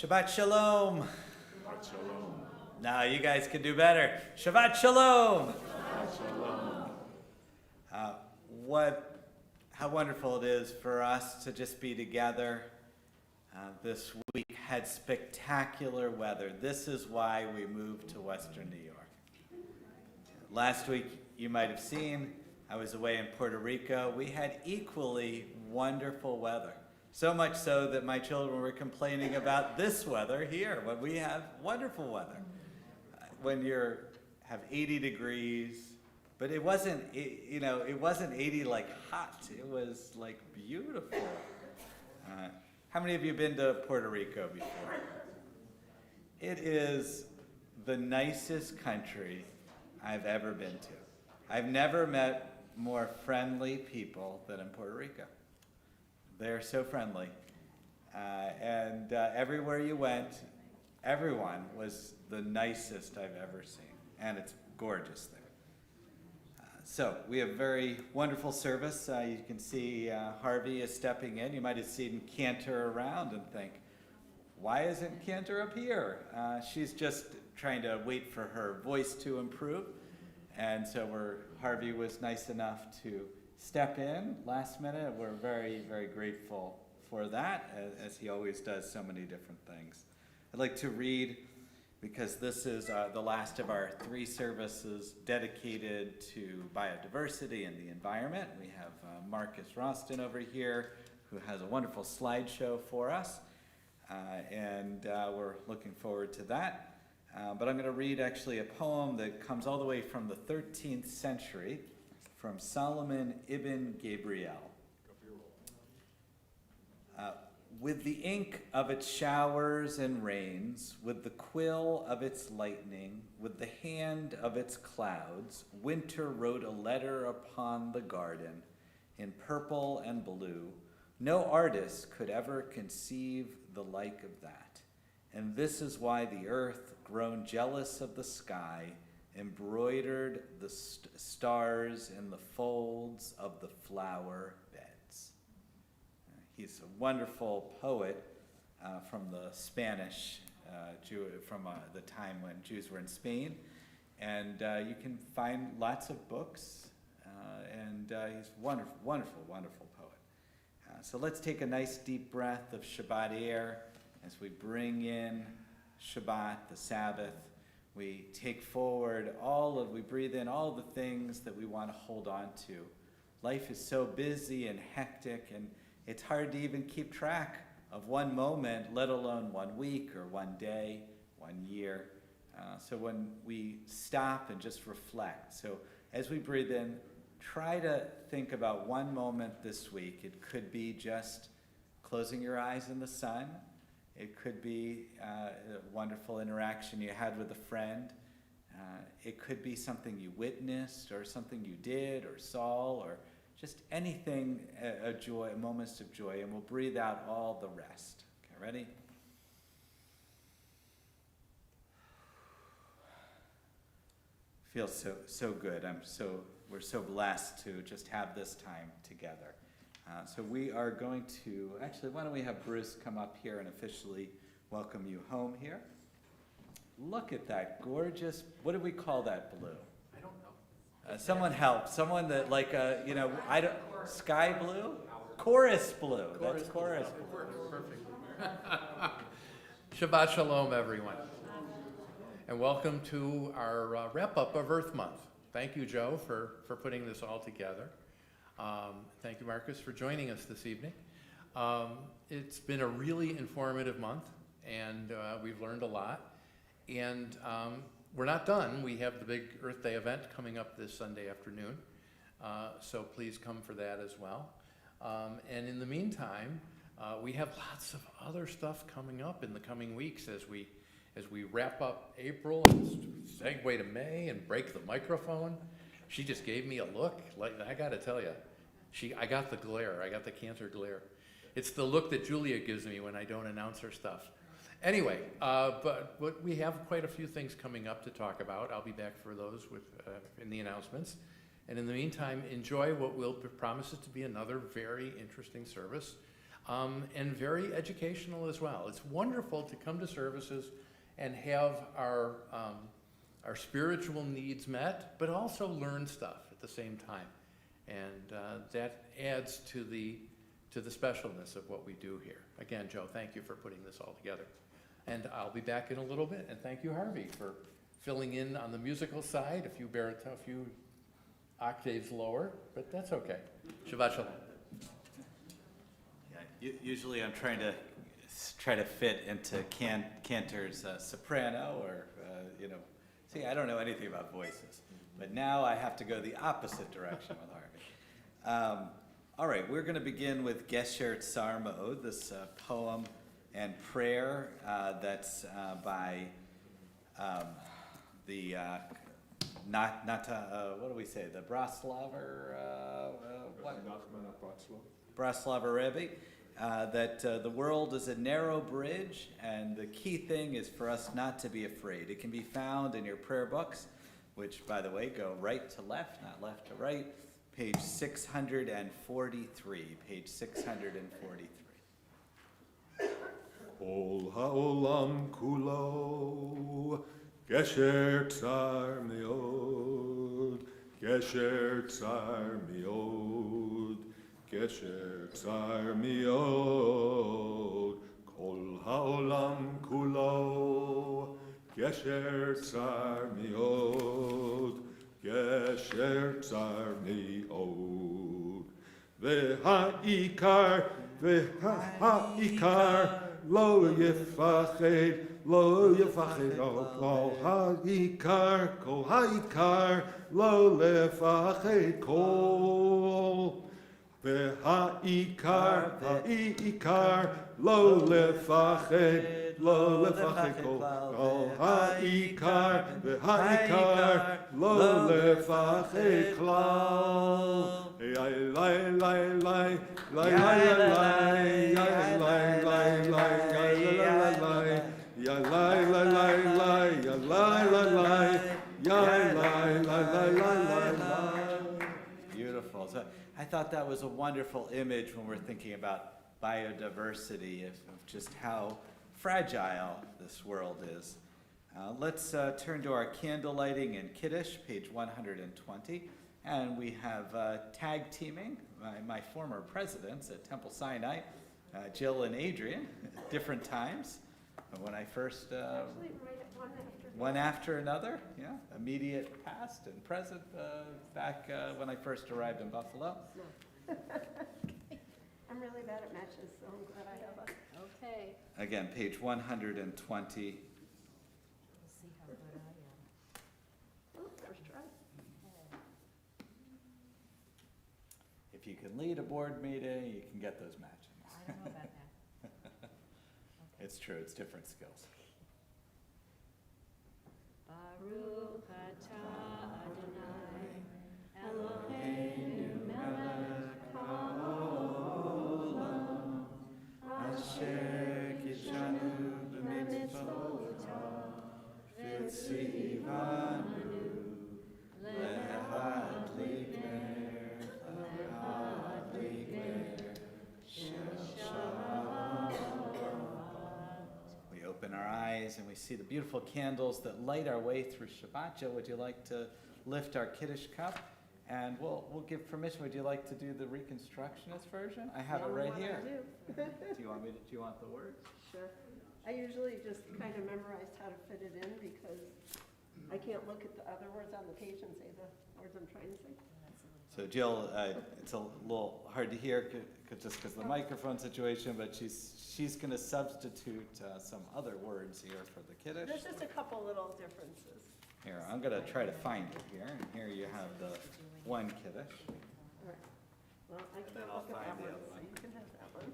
Shabbat Shalom. Shabbat Shalom. No, you guys can do better. Shabbat Shalom. Shabbat Shalom. How wonderful it is for us to just be together. This week had spectacular weather. This is why we moved to Western New York. Last week, you might have seen, I was away in Puerto Rico. We had equally wonderful weather. So much so that my children were complaining about this weather here, when we have wonderful weather. When you have 80 degrees, but it wasn't 80 like hot. It was like beautiful. How many of you have been to Puerto Rico before? It is the nicest country I've ever been to. I've never met more friendly people than in Puerto Rico. They're so friendly. And everywhere you went, everyone was the nicest I've ever seen. And it's gorgeous there. So we have a very wonderful service. You can see Harvey is stepping in. You might have seen Cantor around and think, why isn't Cantor up here? She's just trying to wait for her voice to improve. And so Harvey was nice enough to step in last minute. We're very, very grateful for that, as he always does so many different things. I'd like to read, because this is the last of our 3 services dedicated to biodiversity and the environment. We have Marcus Roston over here, who has a wonderful slideshow for us, and we're looking forward to that. But I'm going to read actually a poem that comes all the way from the 13th century, from Solomon ibn Gabriel. With the ink of its showers and rains, with the quill of its lightning, with the hand of its clouds, winter wrote a letter upon the garden in purple and blue. No artist could ever conceive the like of that. And this is why the earth, grown jealous of the sky, embroidered the stars in the folds of the flower beds. He's a wonderful poet from the Spanish, from the time when Jews were in Spain. And you can find lots of books, and he's a wonderful, wonderful, wonderful poet. So let's take a nice deep breath of Shabbat air as we bring in Shabbat, the Sabbath. We take forward we breathe in all the things that we want to hold on to. Life is so busy and hectic, and it's hard to even keep track of one moment, let alone 1 week or 1 day, 1 year. So when we stop and just reflect, so as we breathe in, try to think about one moment this week. It could be just closing your eyes in the sun. It could be a wonderful interaction you had with a friend. It could be something you witnessed or something you did or saw or just anything, a joy, moments of joy, and we'll breathe out all the rest. Okay, ready? Feels so good. We're so blessed to just have this time together. So we are going to, actually, why don't we have Bruce come up here and officially welcome you home here. Look at that gorgeous, what do we call that blue? I don't know. Someone help, someone that sky blue? Chorus blue, that's chorus blue. Perfect. Shabbat Shalom, everyone. And welcome to our wrap-up of Earth Month. Thank you, Joe, for putting this all together. Thank you, Marcus, for joining us this evening. It's been a really informative month, and we've learned a lot. And we're not done. We have the big Earth Day event coming up this Sunday afternoon, so please come for that as well. And in the meantime, we have lots of other stuff coming up in the coming weeks as we wrap up April and segue to May and break the microphone. She just gave me a look, like I gotta tell you, I got the glare, I got the Cantor glare. It's the look that Julia gives me when I don't announce her stuff. Anyway, but we have quite a few things coming up to talk about. I'll be back for those in the announcements. And in the meantime, enjoy what promises to be another very interesting service and very educational as well. It's wonderful to come to services and have our spiritual needs met, but also learn stuff at the same time. And that adds to the specialness of what we do here. Again, Joe, thank you for putting this all together. And I'll be back in a little bit, and thank you, Harvey, for filling in on the musical side, a few octaves lower, but that's okay. Shabbat shalom. Yeah, usually I'm trying to fit into Cantor's soprano or, see, I don't know anything about voices, but now I have to go the opposite direction with Harvey. All right, we're going to begin with Gesher Tsar Ma'od, this poem and prayer that's by the what do we say? The Braslaver Braslaver Rebbe. That the world is a narrow bridge, and the key thing is for us not to be afraid. It can be found in your prayer books, which, by the way, go right to left, not left to right. Page 643. Page 643. Kol ha'olam kulo, gesher tsar me'od, gesher tsar me'od, gesher tsar me'od. Kol ha'olam kulo, gesher tsar me'od, gesher tsar me'od. V'ha'ikar, lo yefached, lo ha'ikar, kol ha'ikar, lo lefached kol. V'ha'ikar, lo lefached kol. Kol ha'ikar, v'ha'ikar, lo lefached klal. Beautiful. So I thought that was a wonderful image when we're thinking about biodiversity, of just how fragile this world is. Let's turn to our candle lighting and Kiddush, page 120. And we have tag teaming, my former presidents at Temple Sinai, Jill and Adrian, at different times. When I first, Actually, right at one after another, yeah, immediate past and present, back when I first arrived in Buffalo. No. I'm really bad at matches, so I'm glad I have a. Okay. Again, page 120. We'll see how good I am. Oh, first try. If you can lead a board meeting, you can get those matches. I don't know about that. Okay. It's true, it's different skills. Baruch atah Adonai Eloheinu melech haolam Asher kishanu b'mitzvotav v'tzivanu lehadlik ner shel Shabbat. We open our eyes and we see the beautiful candles that light our way through Shabbat. Jill, would you like to lift our Kiddush cup? And we'll give permission. Would you like to do the Reconstructionist version? I have it right here. Do you want the words? Sure. I usually just kind of memorized how to fit it in because I can't look at the other words on the page and say the words I'm trying to say. So Jill, it's a little hard to hear just because of the microphone situation, but she's going to substitute some other words here for the Kiddush. There's just a couple little differences. Here, I'm going to try to find it here. And here you have the one Kiddush. All right. Well, I Then can't I'll look at find that the one, other so one. you can have that one.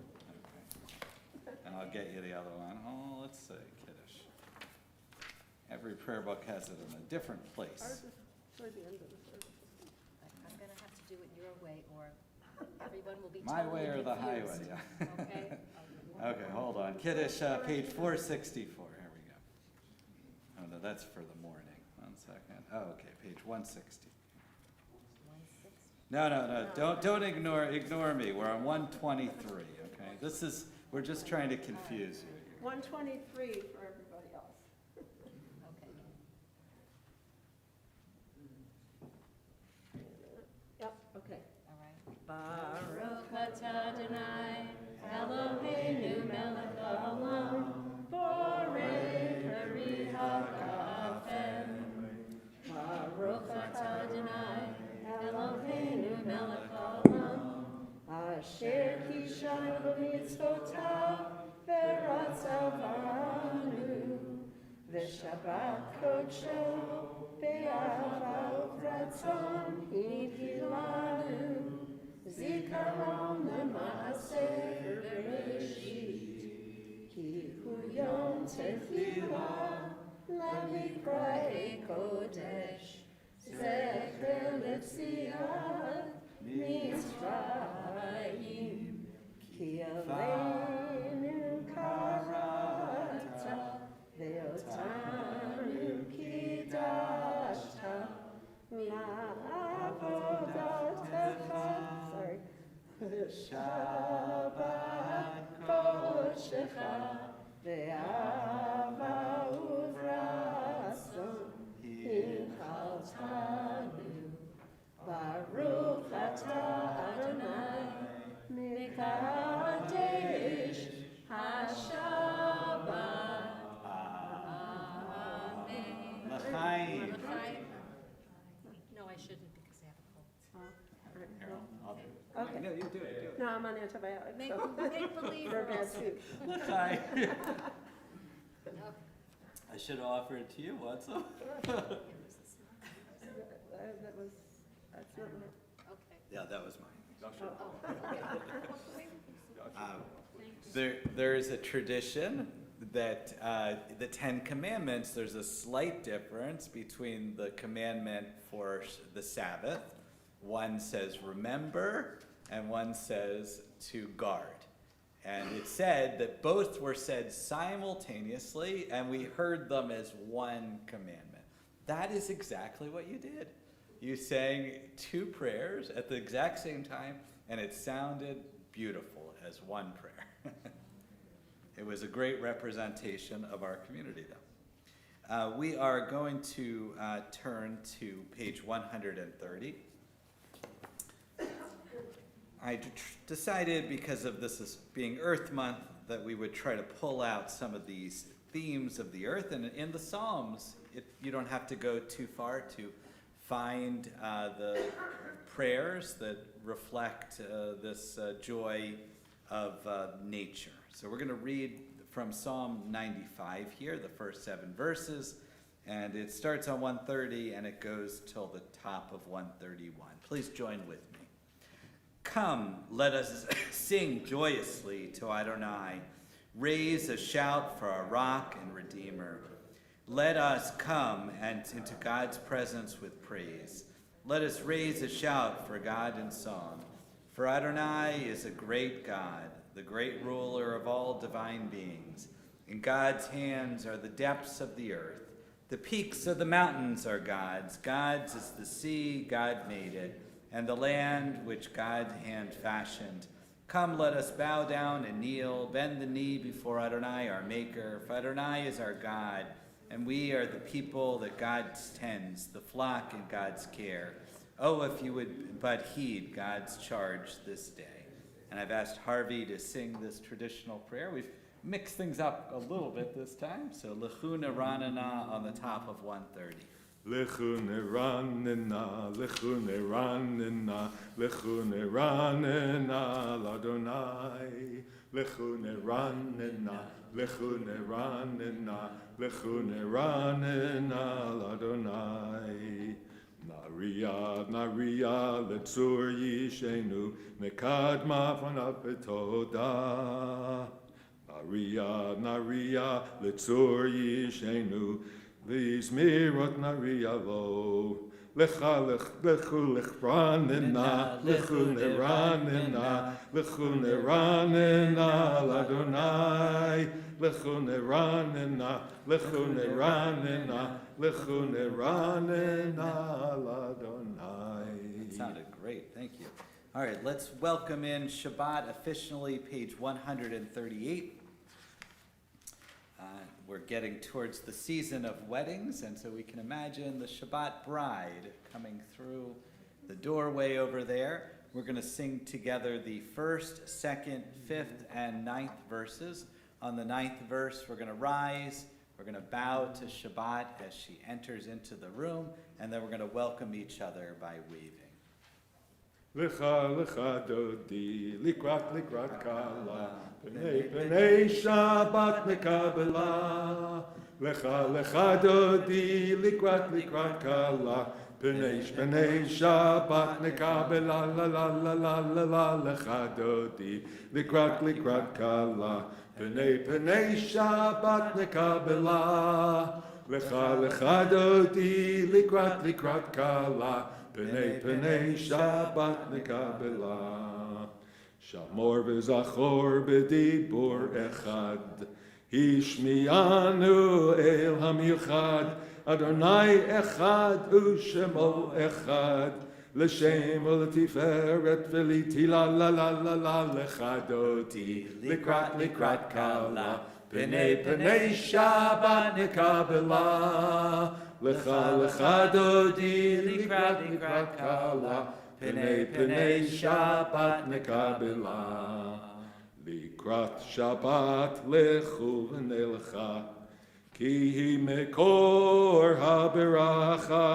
Okay. And I'll get you the other one. Oh, let's see, Kiddush. Every prayer book has it in a different Ours place. is toward the end of the service. I'm gonna have to do it your way, or everyone will be My totally way or the highway, confused. yeah. Okay? Okay, hold on. Kiddush, page 464. Here we go. Oh, no, that's for the morning. 1 second. Oh, okay, page 160. 160. No. Don't ignore me. We're on 123. Okay. okay? We're just trying to confuse you. 123 for everybody else. Okay. Yep, okay. All right. Baruch atah Adonai, Eloheinu melech haolam, borei peri ha'gafem. Baruch atah Adonai, Eloheinu melech haolam, Asher kishan b'mitzvotav v'ratzav banu v'shabbat kodsho be'ahava u'ratzon hihilanu zikaron l'ma'aseh bereshit ki hu yom tefillah l'mikra'e kodesh zecher l'tziat Mitzrayim, ki aleinu karata, ve'otanu kidashta, la'avodatecha, Shabbat kodeshecha, ve'ava uvratzon, hinchaltanu. Baruch atah Adonai, Mekadesh HaShabbat. Amen. L'chaim. No, I shouldn't because I have a cold. Carol, I'll do it. Okay. No, you do it, No, I'm on antibiotics, Make so believe they're or bad else. too. L'chaim. Okay. I should have offered it to you, what's up? That's not mine. Okay. Yeah, that was mine. Thanks. There is a tradition that the Ten Commandments, there's a slight difference between the commandment for the Sabbath. One says remember, and one says to guard. And it said that both were said simultaneously, and we heard them as one commandment. That is exactly what you did. You sang two prayers at the exact same time, and it sounded beautiful as one prayer. It was a great representation of our community, though. We are going to turn to page 130. I decided, because of this as being Earth Month, that we would try to pull out some of these themes of the earth. And in the Psalms, you don't have to go too far to find the prayers that reflect this joy of nature. So we're going to read from Psalm 95 here, the first 7 verses, and it starts on 130 and it goes till the top of 131. Please join with me. Come, let us sing joyously to Adonai. Raise a shout for our rock and redeemer. Let us come and into God's presence with praise. Let us raise a shout for God in song. For Adonai is a great God, the great ruler of all divine beings. In God's hands are the depths of the earth. The peaks of the mountains are God's. God's is the sea, God made it, and the land which God's hand fashioned. Come, let us bow down and kneel, bend the knee before Adonai, our Maker. For Adonai is our God, and we are the people that God tends, the flock in God's care. Oh, if you would but heed God's charge this day. And I've asked Harvey to sing this traditional prayer. We've mixed things up a little bit this time. So, Lechuna Ranana on the top of 130. Lechune ranena, lechune ranena, lechune ranena, l'Adonai. Lechune ranena, lechune ranena, lechune ranena, l'Adonai. Naria, naria, letzur yishenu, nekadma fanav betoda. Naria, naria, letzur yishenu, V'izmirot naria lo, lecha lechu lechranena, lechu neranena, lechu neranena, l'Adonai, lechu neranena, lechu neranena, lechu neranena, l'Adonai. It sounded great, thank you. All right, let's welcome in Shabbat officially, page 138. We're getting towards the season of weddings, and so we can imagine the Shabbat bride coming through the doorway over there. We're going to sing together the first, second, fifth, and ninth verses. On the ninth verse, we're going to rise. We're going to bow to Shabbat as she enters into the room, and then we're going to welcome each other by waving. Lecha lecha dodi, likrat kala, Pnei Shabbat nekabela. Lecha lecha dodi, likrat kala, Pnei Shabbat nekabela, la la la la la la. Lecha dodi, likrat kala, Pnei Shabbat nekabela. Lecha dodi, likrat kala. Pnei Shabbat nekabela. Shamor v'zachor b'dibur echad. Hishmiyanu el hamiuchad. Adonai echad u'shemo echad. L'shem u'letiferet v'liti la la la la la. Lechadoti likrat kala. Pnei Shabbat nekabela. Lecha dodi likrat kala, Pnei Shabbat nekabela. Likrat Shabbat lechu v'nelecha, Ki hi mekor haberacha,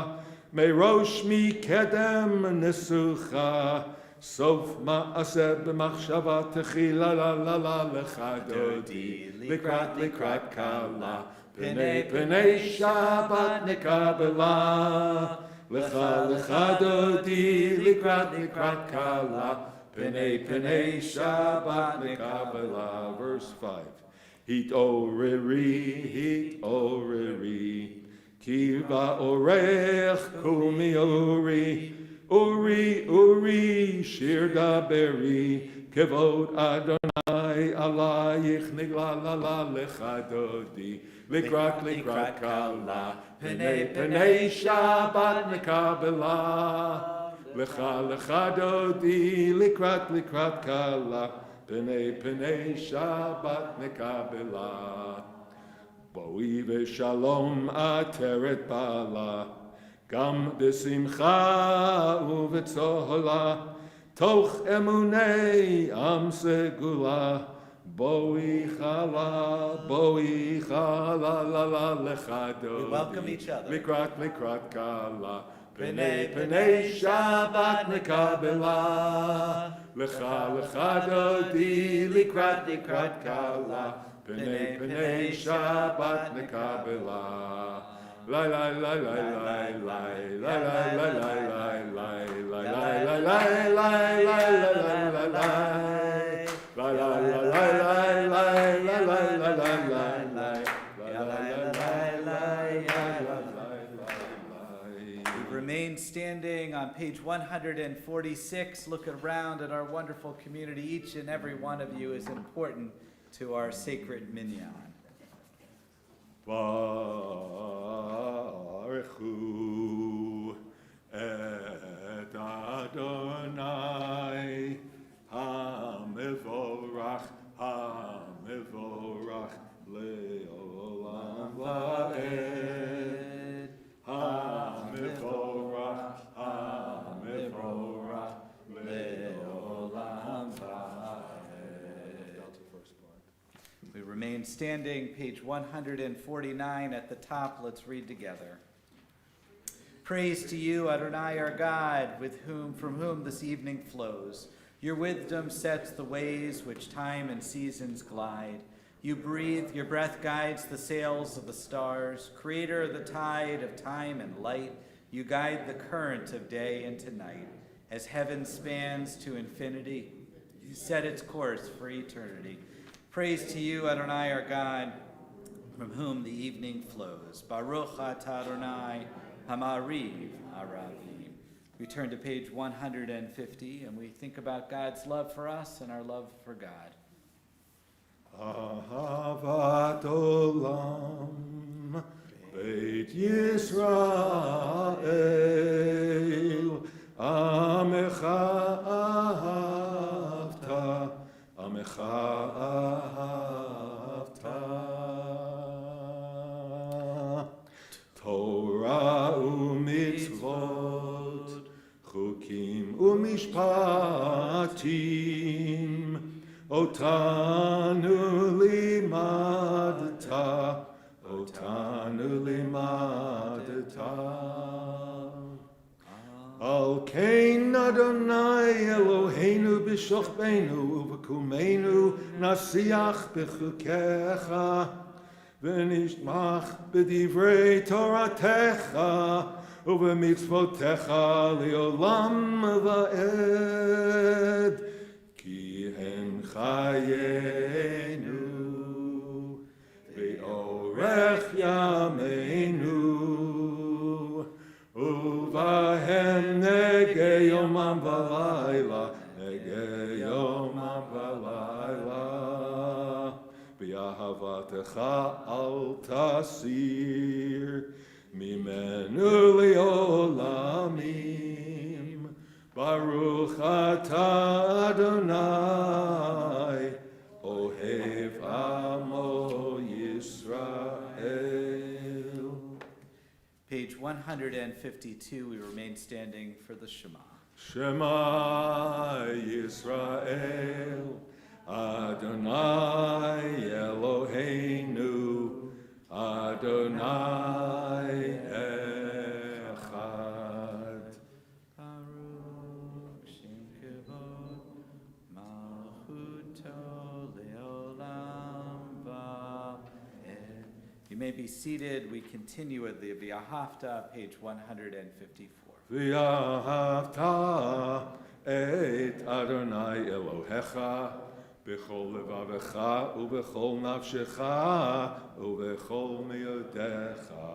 Merosh mikedem nesucha, Sof ma'aseh b'machshava techila la la la. Lecha dodi likrat kala, Pnei Shabbat nekabela. Lecha dodi likrat kala, Pnei Shabbat nekabela. Verse 5. Hit oreri, ki va'orech kumi uri, shir daberi, kevod Adonai alayich nigla la la. Lecha dodi likrat kala, Pnei Shabbat nekabela. Lecha dodi likrat kala, Pnei Shabbat nekabela. Boi v'shalom ateret bala, Gam b'simcha u'v'tzola, Toch emunei am segula. Boi chala, la la. Lecha dodi We welcome each other. likrat kala, Pnei Shabbat nekabela. Lecha dodi likrat kala, Pnei Shabbat nekabela. La la la la la la la la la la la la la la la la la We remain standing on page 146. Look around at our wonderful community. Each and every one of you is important to our sacred minyan. Baruchu et Adonai hamivorach leolam va'ed. Hamivorach leolam va'ed. We remain standing, page 149 at the top. Let's read together. Praise to you, Adonai, our God, from whom this evening flows. Your wisdom sets the ways which time and seasons glide. You breathe, your breath guides the sails of the stars. Creator of the tide of time and light, you guide the current of day into night. As heaven spans to infinity, you set its course for eternity. Praise to you, Adonai, our God, from whom the evening flows. Baruch atah Adonai, hamariv aravim. We turn to page 150, and we think about God's love for us and our love for God. Ahavat olam, Beit Yisrael, Amecha עמך אהבת. תורה ומצוות, חוקים ומשפטים, אותנו לימדת, אותנו לימדת. על כן אדוני אלוהינו בשוכבנו ובקומנו נשיח בחוקיך ונשמח בדברי תורתך ובמצוותיך לעולם ועד, כי הן חיינו ואורך ימינו, ובהם נגע יומם ולילה, נגע יומם ולילה. באהבתך אל תסיר ממנו לעולמים. ברוך אתה אדוני, אוהב עמו ישראל. Page 152, we remain standing for the Shema. Shema Yisrael, Adonai Eloheinu, Adonai Echad. Baruch Shem Kevod Malchuto Leolam Va'ed. You may be seated. We continue with the V'ahavta, page 154. V'ahavta et Adonai Elohecha b'chol levavecha u'b'chol nafshecha u'b'chol meyodecha.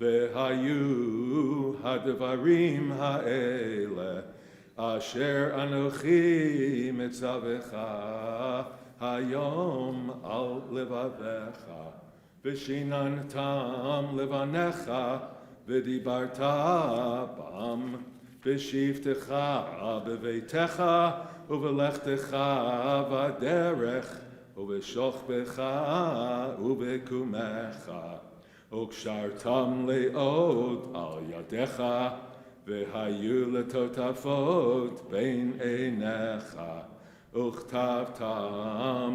V'hayu hadvarim ha'ele asher anochi mitzavecha hayom al levavecha. V'shinantam levanecha v'dibarta bam v'shivtecha b'veitecha u'v'lechtecha v'derech u'v'shochbecha u'v'kumecha u'kshartam le'od al yadecha v'hayu letotafot bein einecha u'chtavtam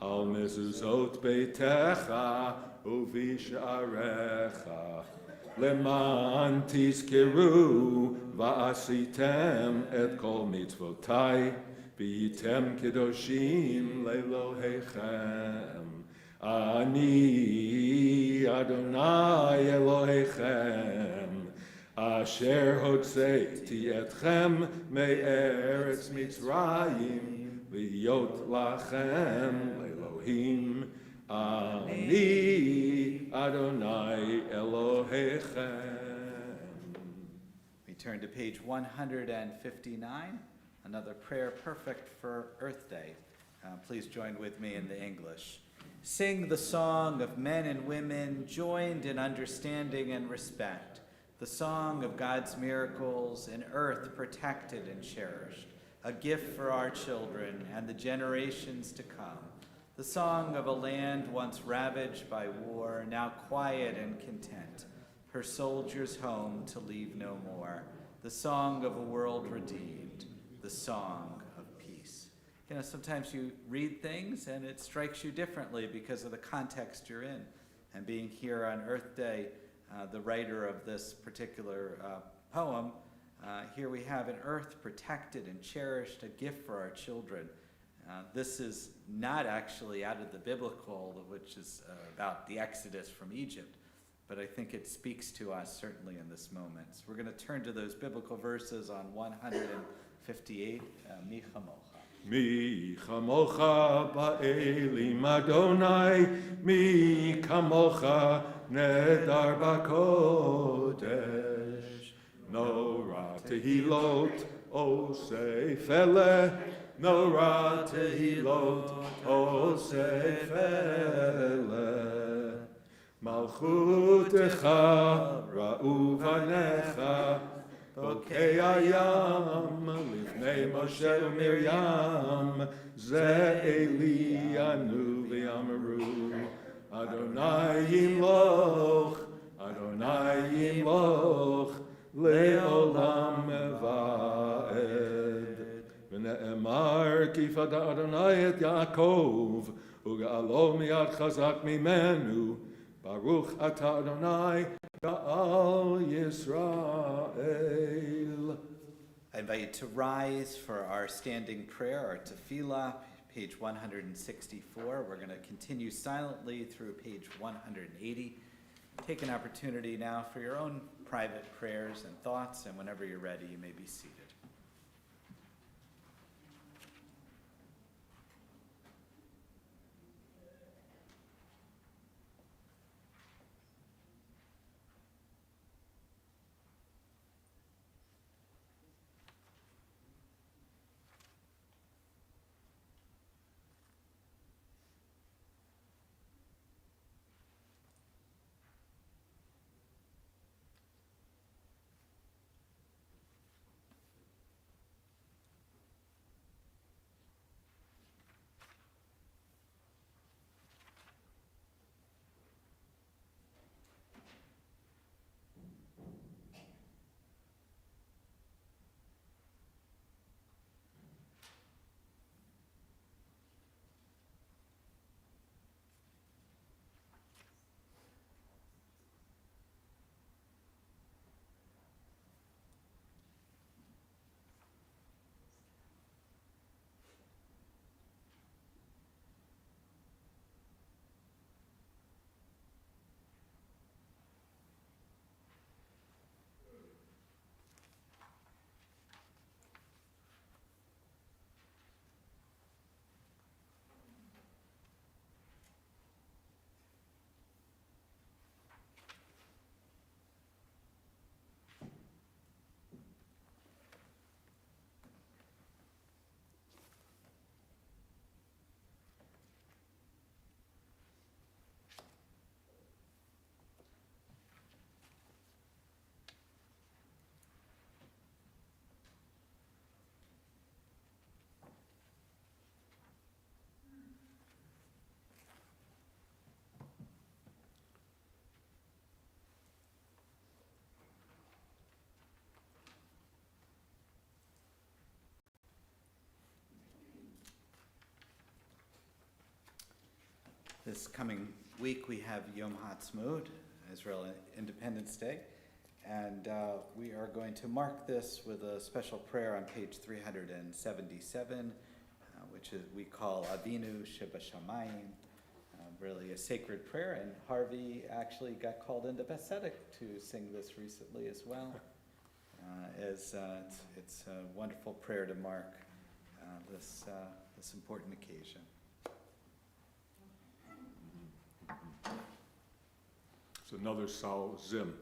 al mezuzot beitecha uv'sharecha leman tizkeru va'asitem et kol mitzvotai v'yitem kedoshim le'Elohechem. Ani Adonai Elohechem asher hotzeiti etchem me'eretz Mitzrayim v'yot lachem le'Elohim. Ani Adonai Elohechem. We turn to page 159, another prayer perfect for Earth Day. Please join with me in the English. Sing the song of men and women joined in understanding and respect, the song of God's miracles, an earth protected and cherished, a gift for our children and the generations to come. The song of a land once ravaged by war, now quiet and content, her soldiers home to leave no more. The song of a world redeemed, the song of peace. You know, sometimes you read things and it strikes you differently because of the context you're in. And being here on Earth Day, the writer of this particular poem, here we have an earth protected and cherished, a gift for our children. This is not actually out of the biblical, which is about the Exodus from Egypt, but I think it speaks to us certainly in this moment. So we're going to turn to those biblical verses on 158, Mi Chamocha. Mi chamocha ba'elim Adonai, mi kamocha nedar b'kodesh. No ra tehilot osefele, no ra tehilot osefele. Malchutecha ra'u vanecha, bokei hayam lifnei לפני משה ומרים, זה אלינו ואמרו, אדוני ימלוך, אדוני ימלוך, לעולם ועד. ונאמר, כי פדה אדוני את יעקב, וגאלו מיד חזק ממנו, ברוך אתה אדוני, גאל ישראל. I invite you to rise for our standing prayer, our tefillah, page 164. We're going to continue silently through page 180. Take an opportunity now for your own private prayers and thoughts, and whenever you're ready, you may be seated. This coming week, we have Yom HaTzmaut, Israel Independence Day, and we are going to mark this with a special prayer on page 377, which we call Avinu Shebashamayim, really a sacred prayer, and Harvey actually got called into Besedik to sing this recently as well. It's a wonderful prayer to mark this important occasion. It's another Sal Zim.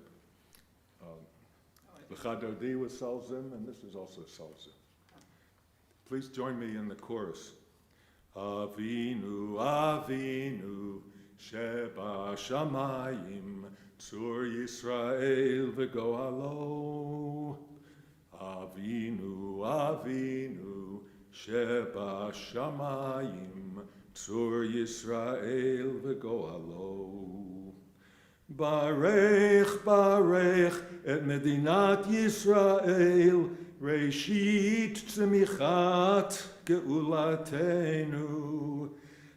L'chadodi was Sal Zim, and this is also Sal Zim. Please join me in the chorus. Avinu, Avinu, Sheba Shamayim, Tzur Yisrael v'goalo. Avinu, Avinu, Sheba Shamayim, Tzur Yisrael v'goalo. Barech, Barech, et Medinat Yisrael, Reshit Tzemichat Geulatenu,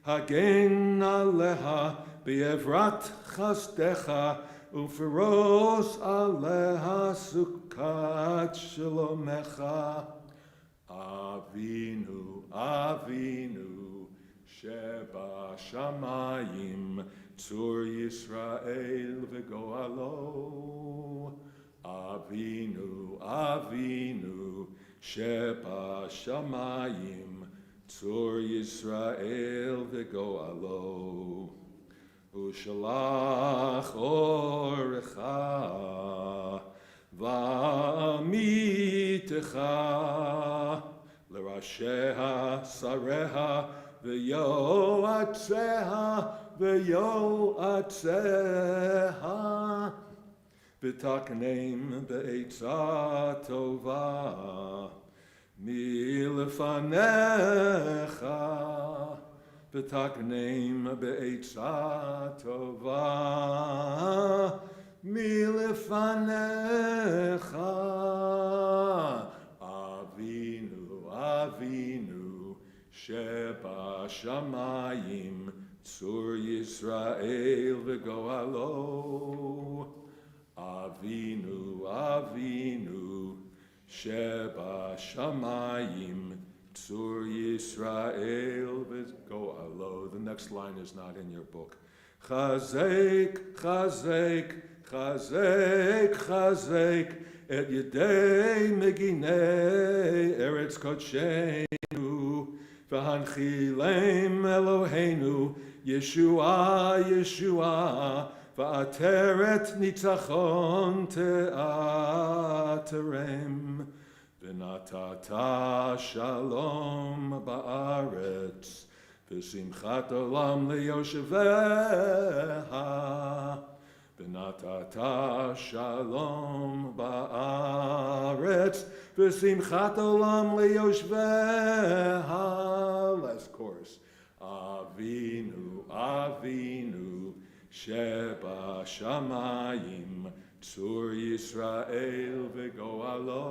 Hagen Aleha Be'evrat Chasdecha, Uferos Aleha Sukat Shalomecha. Avinu, Avinu, Sheba Shamayim, Tzur Yisrael v'goalo. Avinu, Avinu, Sheba Shamayim, Tzur Yisrael v'goalo. Ushalach orecha v'amitecha l'rasheha sareha v'yoatzeha v'yoatzeha v'takneim be'etza tova מלפניך ותקנם בעצה טובה מלפניך אבינו אבינו שבשמיים צור ישראל וגואלו אבינו אבינו שבשמיים צור ישראל וגואלו. The next line is not in your book. חזק חזק חזק חזק את ידי מגיני ארץ קודשנו והנחילם אלוהינו ישועה ישועה ועטרת ניצחון תעטרם ונתת שלום בארץ ושמחת עולם ליושביה ונתת שלום בארץ ושמחת עולם ליושביה. Last chorus. אבינו אבינו שבשמיים צור ישראל וגואלו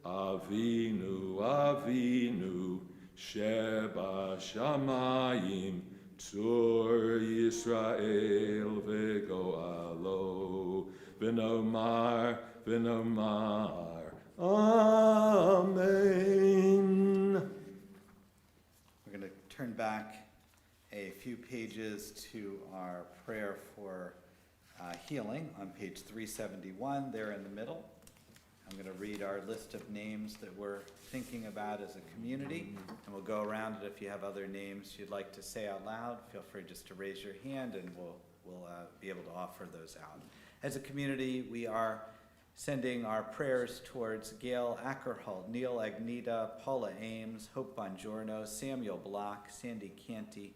אבינו אבינו שבשמיים צור ישראל וגואלו ונאמר ונאמר אמן. We're going to turn back a few pages to our prayer for healing on page 371 there in the middle. I'm going to read our list of names that we're thinking about as a community, and we'll go around it. If you have other names you'd like to say out loud, feel free just to raise your hand and we'll be able to offer those out. As a community, we are sending our prayers towards Gail Ackerholt, Neil Agnita, Paula Ames, Hope Bongiorno, Samuel Block, Sandy Canty,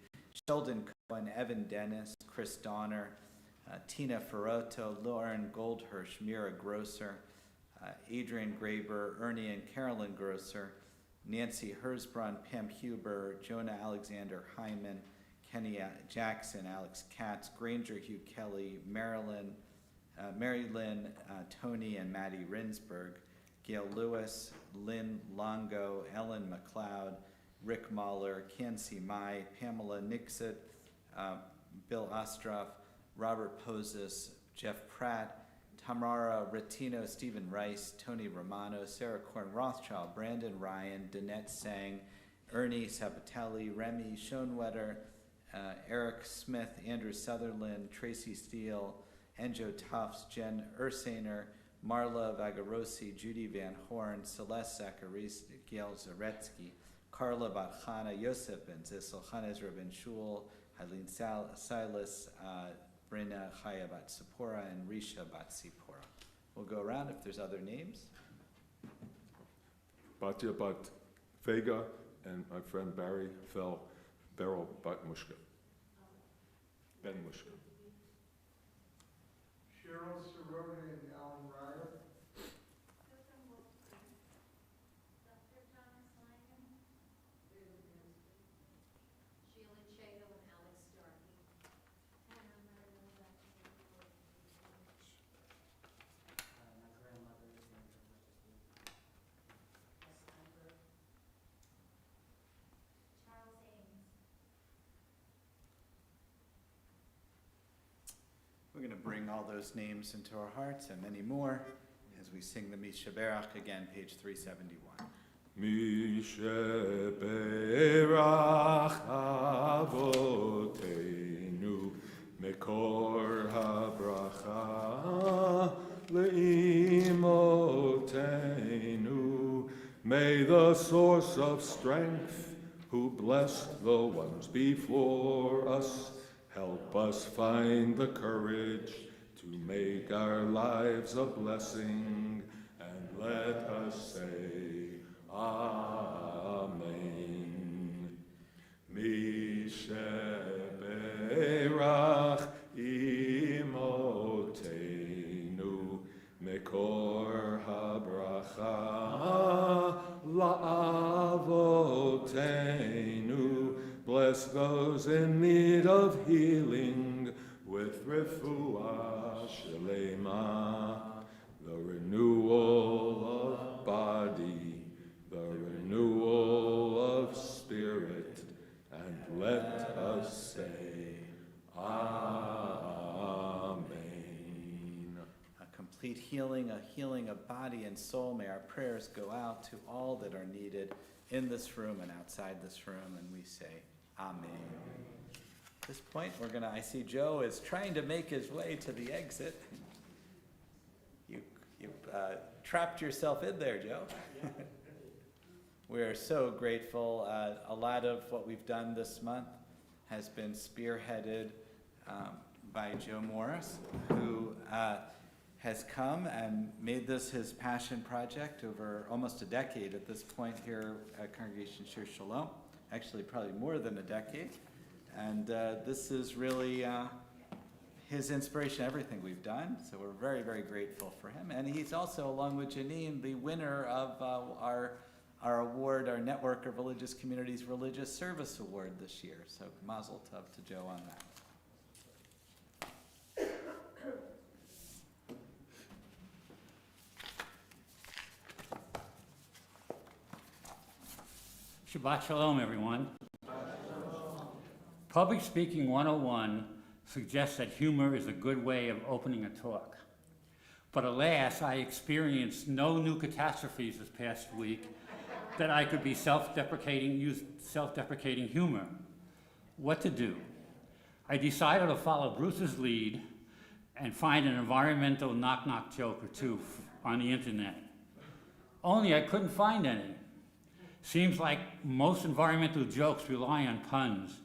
Sheldon Cohen, Evan Dennis, Chris Donner, Tina Ferrotto, Lauren Goldhirsch, Mira Grosser, Adrian Graber, Ernie and Carolyn Grosser, Nancy Hersbrun, Pam Huber, Jonah Alexander Hyman, Kenny Jackson, Alex Katz, Granger Hugh Kelly, Mary Lynn, Tony and Maddie Rinsberg, Gail Lewis, Lynn Longo, Ellen McLeod, Rick Mahler, Kansi Mai, Pamela Nixit, Bill Ostroff, Robert Pozis, Jeff Pratt, Tamara Retino, Stephen Rice, Tony Romano, Sarah Korn Rothschild, Brandon Ryan, Danette Sang, Ernie Sabatelli, Remy Schoenwetter, Eric Smith, Andrew Sutherland, Tracy Steele, Enjo Tufts, Jen Ursaner, Marla Vagarosi, Judy Van Horn, Celeste Zacharis, Gail Zaretsky, Carla Batchana, Yosef Ben Zissel, Ezra Ben Shul, Eileen Silas, Brina Chaya Bat Sipora, and Risha Bat Sipora. We'll go around if there's other names. Batya Bat Vega and my friend Barry Beryl Bat Mushka. Ben Mushka. Cheryl Cerrone and Alan Ryer. We're going to bring all those names into our hearts and many more as we sing the Mishaberach again, page 371. Mishaberach Avotenu Mekor HaBracha Le'imotenu. May the source of strength who blessed the ones before us help us find the courage to make our lives a blessing, and let us say, Amen. Mishaberach imotenu mekor habracha La'avotenu, bless those in need of healing with refuah shlema, the renewal of body, the renewal of spirit, and let us say, Amen. A complete healing, a healing of body and soul. May our prayers go out to all that are needed in this room and outside this room, and we say, Amen. At this point, I see Joe is trying to make his way to the exit. You trapped yourself in there, Joe. We are so grateful. A lot of what we've done this month has been spearheaded by Joe Morris, who has come and made this his passion project over almost a decade at this point here at Congregation Shir Shalom. Actually, probably more than a decade. And this is really his inspiration, everything we've done. So we're very, very grateful for him. And he's also, along with Janine, the winner of our award, our Network of Religious Communities Religious Service Award this year. So mazel tov to Joe on that. Shabbat Shalom, everyone. Public Speaking 101 suggests that humor is a good way of opening a talk. But alas, I experienced no new catastrophes this past week that I could be use self-deprecating humor. What to do? I decided to follow Bruce's lead and find an environmental knock-knock joke or two on the internet. Only I couldn't find any. Seems like most environmental jokes rely on puns,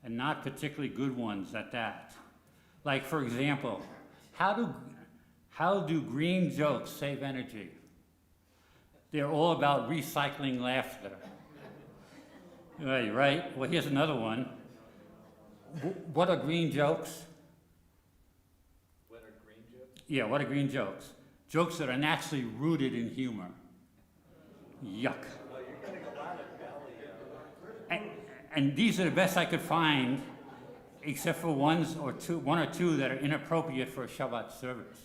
and not particularly good ones at that. Like, for example, how do green jokes save energy? They're all about recycling laughter. Right? Well, here's another one. What are green jokes? What are green jokes? Yeah, what are green jokes? Jokes that are naturally rooted in humor. Yuck. And these are the best I could find, except for one or two that are inappropriate for a Shabbat service.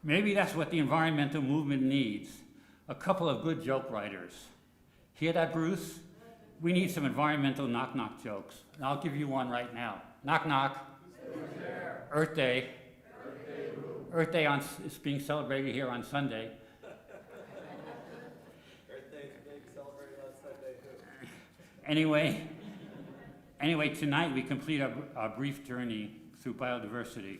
Maybe that's what the environmental movement needs, a couple of good joke writers. Hear that, Bruce? We need some environmental knock-knock jokes. And I'll give you one right now. Knock-knock. Earth Day. Earth Day is being celebrated here on Sunday. Anyway, tonight we complete our brief journey through biodiversity.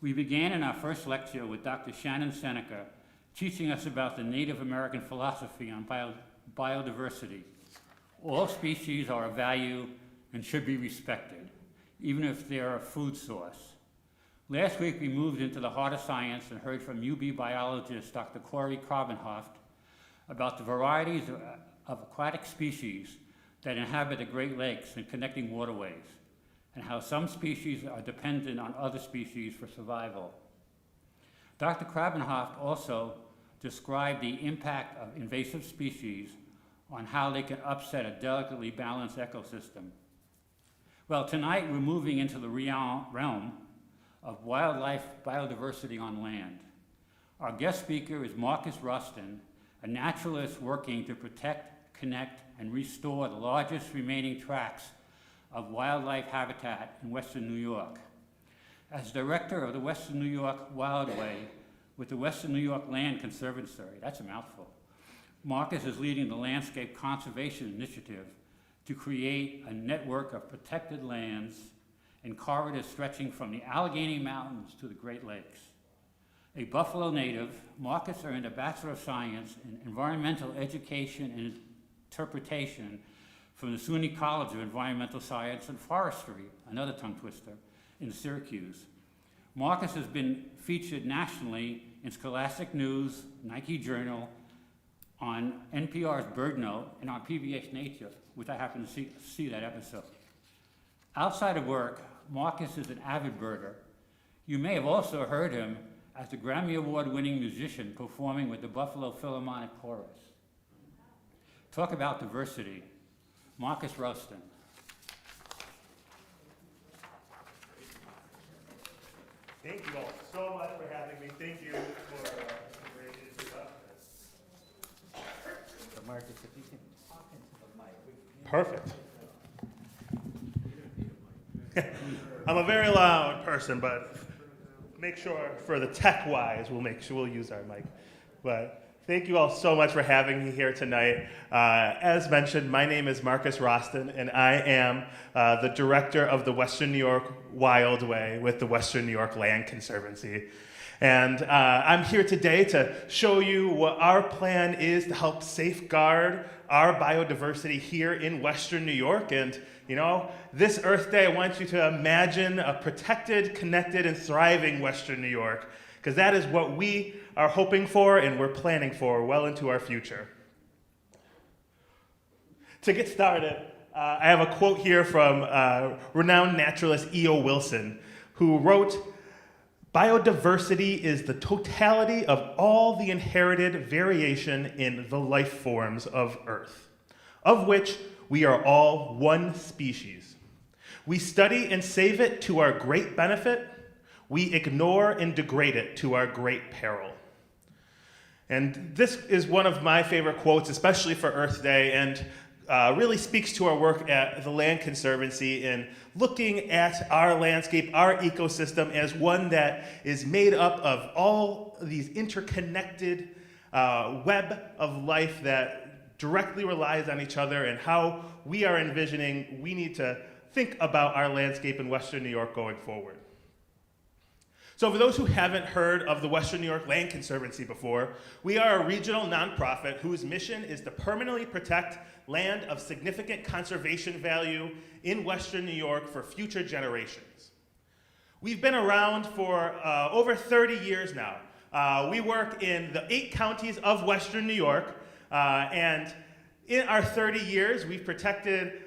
We began in our first lecture with Dr. Shannon Seneca teaching us about the Native American philosophy on biodiversity. All species are of value and should be respected, even if they're a food source. Last week we moved into the heart of science and heard from UB biologist Dr. Corey Krabenhoft about the varieties of aquatic species that inhabit the Great Lakes and connecting waterways, and how some species are dependent on other species for survival. Dr. Krabenhoft also described the impact of invasive species on how they can upset a delicately balanced ecosystem. Well, tonight we're moving into the realm of wildlife biodiversity on land. Our guest speaker is Marcus Rustin, a naturalist working to protect, connect, and restore the largest remaining tracts of wildlife habitat in Western New York. As director of the Western New York Wildway with the Western New York Land Conservancy, that's a mouthful, Marcus is leading the Landscape Conservation Initiative to create a network of protected lands and corridors stretching from the Allegheny Mountains to the Great Lakes. A Buffalo native, Marcus earned a Bachelor of Science in Environmental Education and Interpretation from the SUNY College of Environmental Science and Forestry, another tongue twister, in Syracuse. Marcus has been featured nationally in Scholastic News, Nike Journal, on NPR's Bird Note, and on PBS Nature, which I happened to see that episode. Outside of work, Marcus is an avid birder. You may have also heard him as the Grammy Award-winning musician performing with the Buffalo Philharmonic Chorus. talk about diversity. Marcus Rustin. Thank you all so much for having me. Thank you for the great introduction. So Marcus, if you can talk into the mic. Perfect. I'm a very loud person, but make sure for the tech-wise, we'll use our mic. But thank you all so much for having me here tonight. As mentioned, my name is Marcus Roston, and I am the director of the Western New York Wild Way with the Western New York Land Conservancy. And I'm here today to show you what our plan is to help safeguard our biodiversity here in Western New York. And, you know, this Earth Day, I want you to imagine a protected, connected, and thriving Western New York, because that is what we are hoping for and we're planning for well into our future. To get started, I have a quote here from renowned naturalist E.O. Wilson, who wrote, "Biodiversity is the totality of all the inherited variation in the life forms of Earth, of which we are all one species. We study and save it to our great benefit. We ignore and degrade it to our great peril." And this is one of my favorite quotes, especially for Earth Day, and really speaks to our work at the Land Conservancy in looking at our landscape, our ecosystem, as one that is made up of all these interconnected web of life that directly relies on each other, and how we are envisioning we need to think about our landscape in Western New York going forward. So for those who haven't heard of the Western New York Land Conservancy before, we are a regional nonprofit whose mission is to permanently protect land of significant conservation value in Western New York for future generations. We've been around for over 30 years now. We work in the 8 counties of Western New York, and in our 30 years, we've protected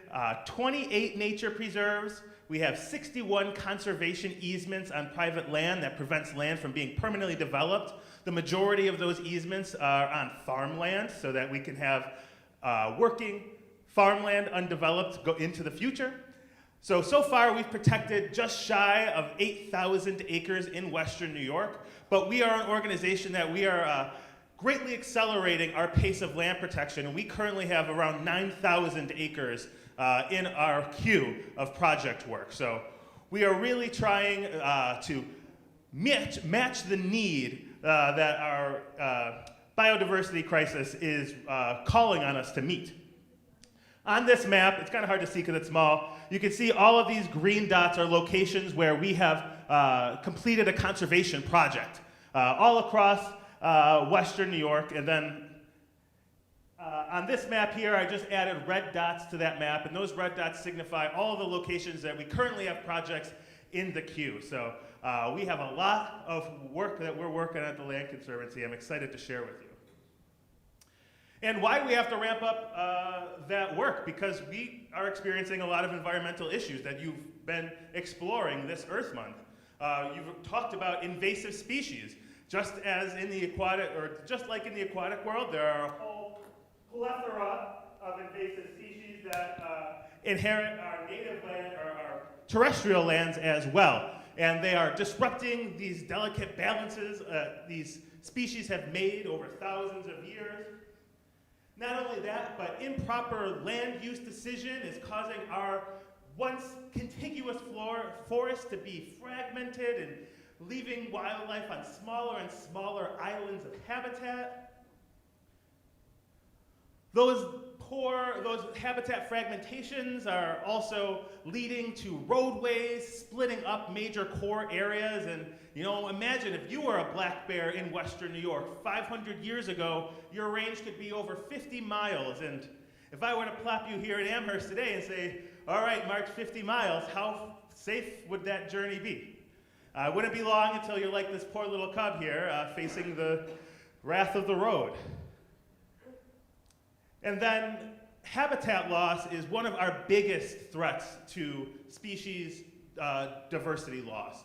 28 nature preserves. We have 61 conservation easements on private land that prevents land from being permanently developed. The majority of those easements are on farmland so that we can have working farmland undeveloped go into the future. So far we've protected just shy of 8,000 acres in Western New York, but we are an organization that we are greatly accelerating our pace of land protection, and we currently have around 9,000 acres in our queue of project work. So we are really trying to match the need that our biodiversity crisis is calling on us to meet. On this map, it's kind of hard to see because it's small, you can see all of these green dots are locations where we have completed a conservation project all across Western New York. And then on this map here, I just added red dots to that map, and those red dots signify all the locations that we currently have projects in the queue. So we have a lot of work that we're working at the Land Conservancy. I'm excited to share with you. And why we have to ramp up that work? Because we are experiencing a lot of environmental issues that you've been exploring this Earth Month. You've talked about invasive species. Just like in the aquatic world, there are a whole plethora of invasive species that inherit our native land or our terrestrial lands as well. And they are disrupting these delicate balances these species have made over thousands of years. Not only that, but improper land use decision is causing our once contiguous forests to be fragmented and leaving wildlife on smaller and smaller islands of habitat. Those habitat fragmentations are also leading to roadways, splitting up major core areas. And, you know, imagine if you were a black bear in Western New York 500 years ago, your range could be over 50 miles. And if I were to plop you here in Amherst today and say, all right, march 50 miles, how safe would that journey be? Wouldn't be long until you're like this poor little cub here, facing the wrath of the road. And then habitat loss is one of our biggest threats to species diversity loss.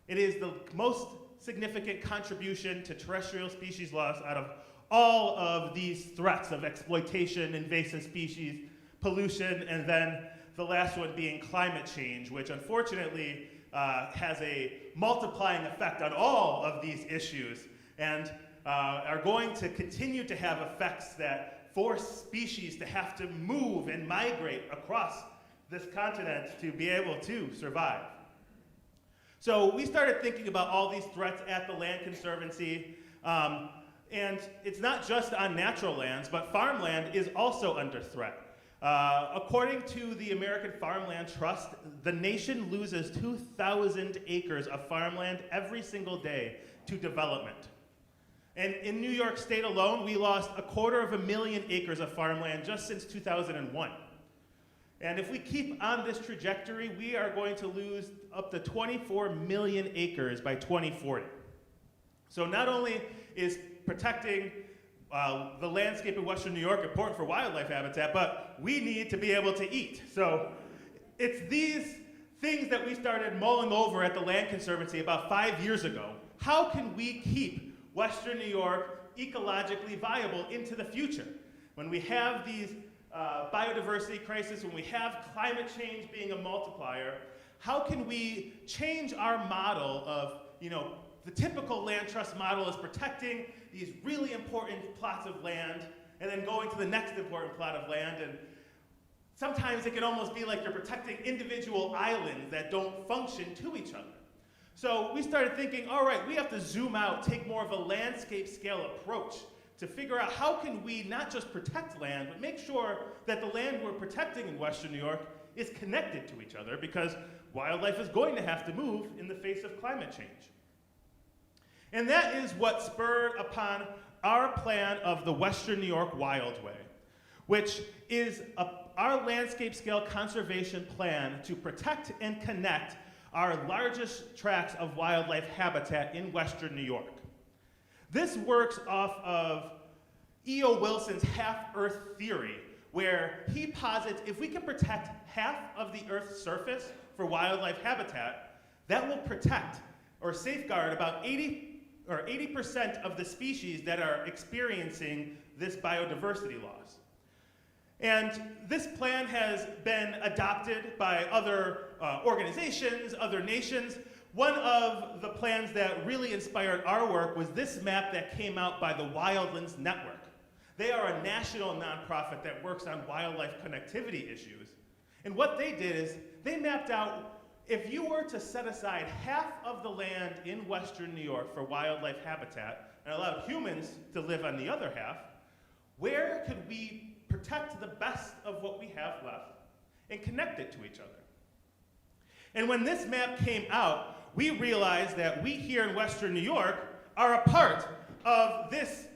It is the most significant contribution to terrestrial species loss out of all of these threats of exploitation, invasive species, pollution, and then the last one being climate change, which unfortunately has a multiplying effect on all of these issues and are going to continue to have effects that force species to have to move and migrate across this continent to be able to survive. So we started thinking about all these threats at the Land Conservancy, and it's not just on natural lands, but farmland is also under threat. According to the American Farmland Trust, the nation loses 2,000 acres of farmland every single day to development. And in New York State alone, we lost 250,000 acres of farmland just since 2001. And if we keep on this trajectory, we are going to lose up to 24 million acres by 2040. So not only is protecting the landscape in Western New York important for wildlife habitat, but we need to be able to eat. So it's these things that we started mulling over at the Land Conservancy about 5 years ago. How can we keep Western New York ecologically viable into the future? When we have these biodiversity crisis, when we have climate change being a multiplier, how can we change our model of, the typical land trust model is protecting these really important plots of land and then going to the next important plot of land, and sometimes it can almost be like you're protecting individual islands that don't function to each other. So we started thinking, all right, we have to zoom out, take more of a landscape scale approach to figure out how can we not just protect land, but make sure that the land we're protecting in Western New York is connected to each other, because wildlife is going to have to move in the face of climate change. And that is what spurred upon our plan of the Western New York Wild Way, which is our landscape scale conservation plan to protect and connect our largest tracts of wildlife habitat in Western New York. This works off of E.O. Wilson's half-Earth theory, where he posits if we can protect half of the Earth's surface for wildlife habitat, that will protect or safeguard about 80% of the species that are experiencing this biodiversity loss. And this plan has been adopted by other organizations, other nations. One of the plans that really inspired our work was this map that came out by the Wildlands Network. They are a national nonprofit that works on wildlife connectivity issues. And what they did is they mapped out, if you were to set aside half of the land in Western New York for wildlife habitat and allow humans to live on the other half, where could we protect the best of what we have left and connect it to each other? And when this map came out, we realized that we here in Western New York are a part of this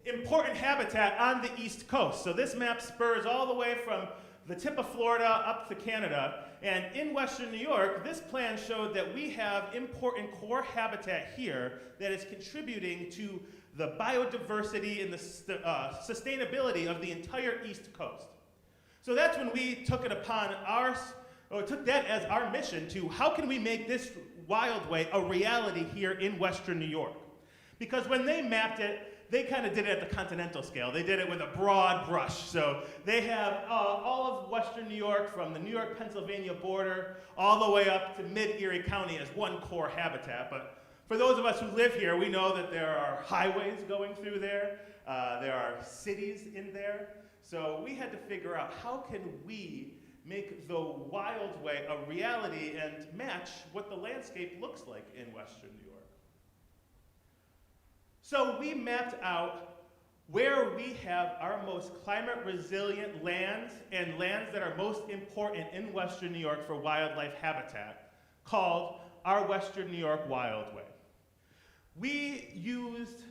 important habitat on the East Coast. So this map spurs all the way from the tip of Florida up to Canada. And in Western New York, this plan showed that we have important core habitat here that is contributing to the biodiversity and the sustainability of the entire East Coast. So that's when we took it upon took that as our mission to how can we make this Wild Way a reality here in Western New York? Because when they mapped it, they kind of did it at the continental scale. They did it with a broad brush. So they have all of Western New York from the New York-Pennsylvania border all the way up to mid-Erie County as one core habitat. But for those of us who live here, we know that there are highways going through there. There are cities in there. So we had to figure out how can we make the Wild Way a reality and match what the landscape looks like in Western New York. So we mapped out where we have our most climate resilient lands and lands that are most important in Western New York for wildlife habitat, called our Western New York Wild Way. We used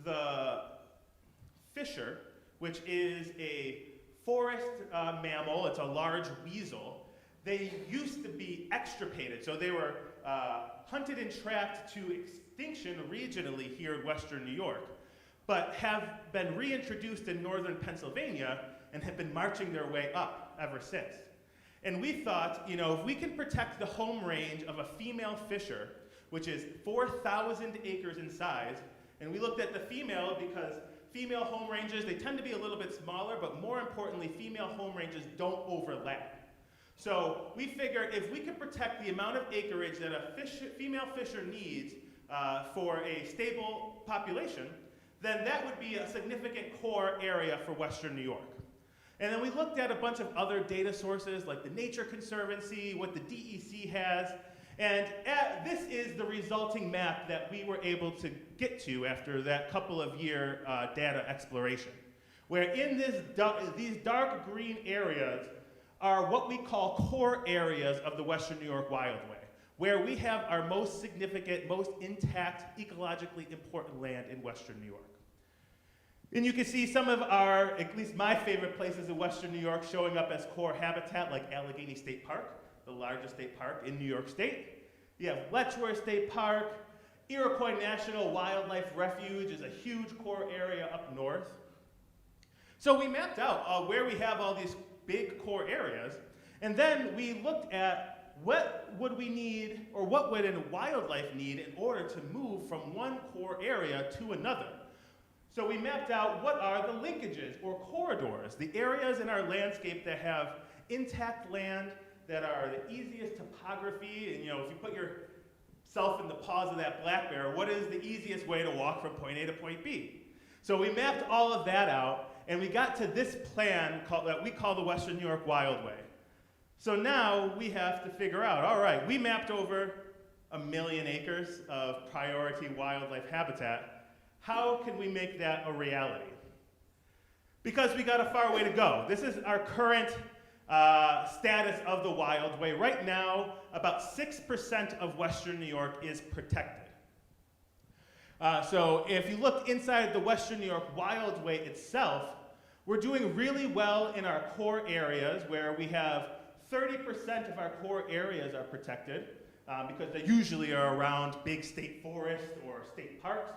the fisher, which is a forest mammal. It's a large weasel. They used to be extirpated, so they were hunted and trapped to extinction regionally here in Western New York, but have been reintroduced in northern Pennsylvania and have been marching their way up ever since. And we thought, if we can protect the home range of a female fisher, which is 4,000 acres in size, and we looked at the female because female home ranges, they tend to be a little bit smaller, but more importantly, female home ranges don't overlap. So we figured if we could protect the amount of acreage that a female fisher needs for a stable population, then that would be a significant core area for Western New York. And then we looked at a bunch of other data sources like the Nature Conservancy, what the DEC has, and this is the resulting map that we were able to get to after that couple of year data exploration, where in these dark green areas are what we call core areas of the Western New York Wildway, where we have our most significant, most intact, ecologically important land in Western New York. And you can see some of our, at least my favorite places in Western New York showing up as core habitat, like Allegheny State Park, the largest state park in New York State. You have Letchworth State Park. Iroquois National Wildlife Refuge is a huge core area up north. So we mapped out where we have all these big core areas, and then we looked at what would we need, or what would a wildlife need in order to move from one core area to another. So we mapped out what are the linkages or corridors, the areas in our landscape that have intact land, that are the easiest topography, and if you put yourself in the paws of that black bear, what is the easiest way to walk from point A to point B? So we mapped all of that out, and we got to this plan that we call the Western New York Wildway. So now we have to figure out, all right, we mapped over 1 million acres of priority wildlife habitat. How can we make that a reality? Because we got a far way to go. This is our current status of the Wildway. Right now, about 6% of Western New York is protected. So if you look inside the Western New York Wildway itself, we're doing really well in our core areas, where we have 30% of our core areas are protected, because they usually are around big state forests or state parks.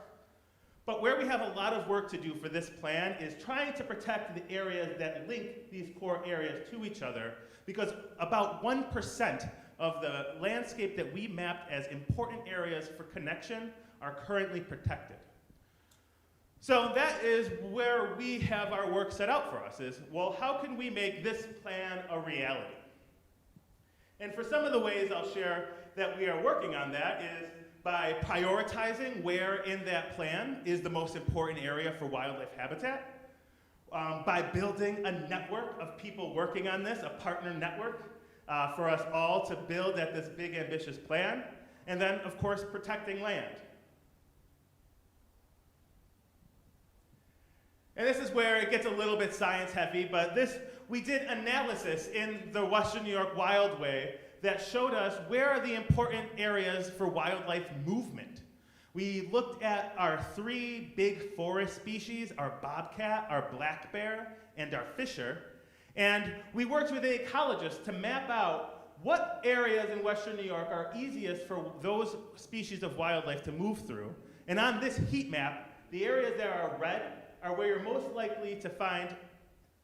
But where we have a lot of work to do for this plan is trying to protect the areas that link these core areas to each other, because about 1% of the landscape that we mapped as important areas for connection are currently protected. So that is where we have our work set out for us, is, well, how can we make this plan a reality? And for some of the ways I'll share that we are working on that is by prioritizing where in that plan is the most important area for wildlife habitat, by building a network of people working on this, a partner network for us all to build at this big ambitious plan, and then of course protecting land. And this is where it gets a little bit science heavy, but we did analysis in the Western New York Wildway that showed us where are the important areas for wildlife movement. We looked at our 3 big forest species, our bobcat, our black bear, and our fisher, and we worked with an ecologist to map out what areas in Western New York are easiest for those species of wildlife to move through. And on this heat map, the areas that are red are where you're most likely to find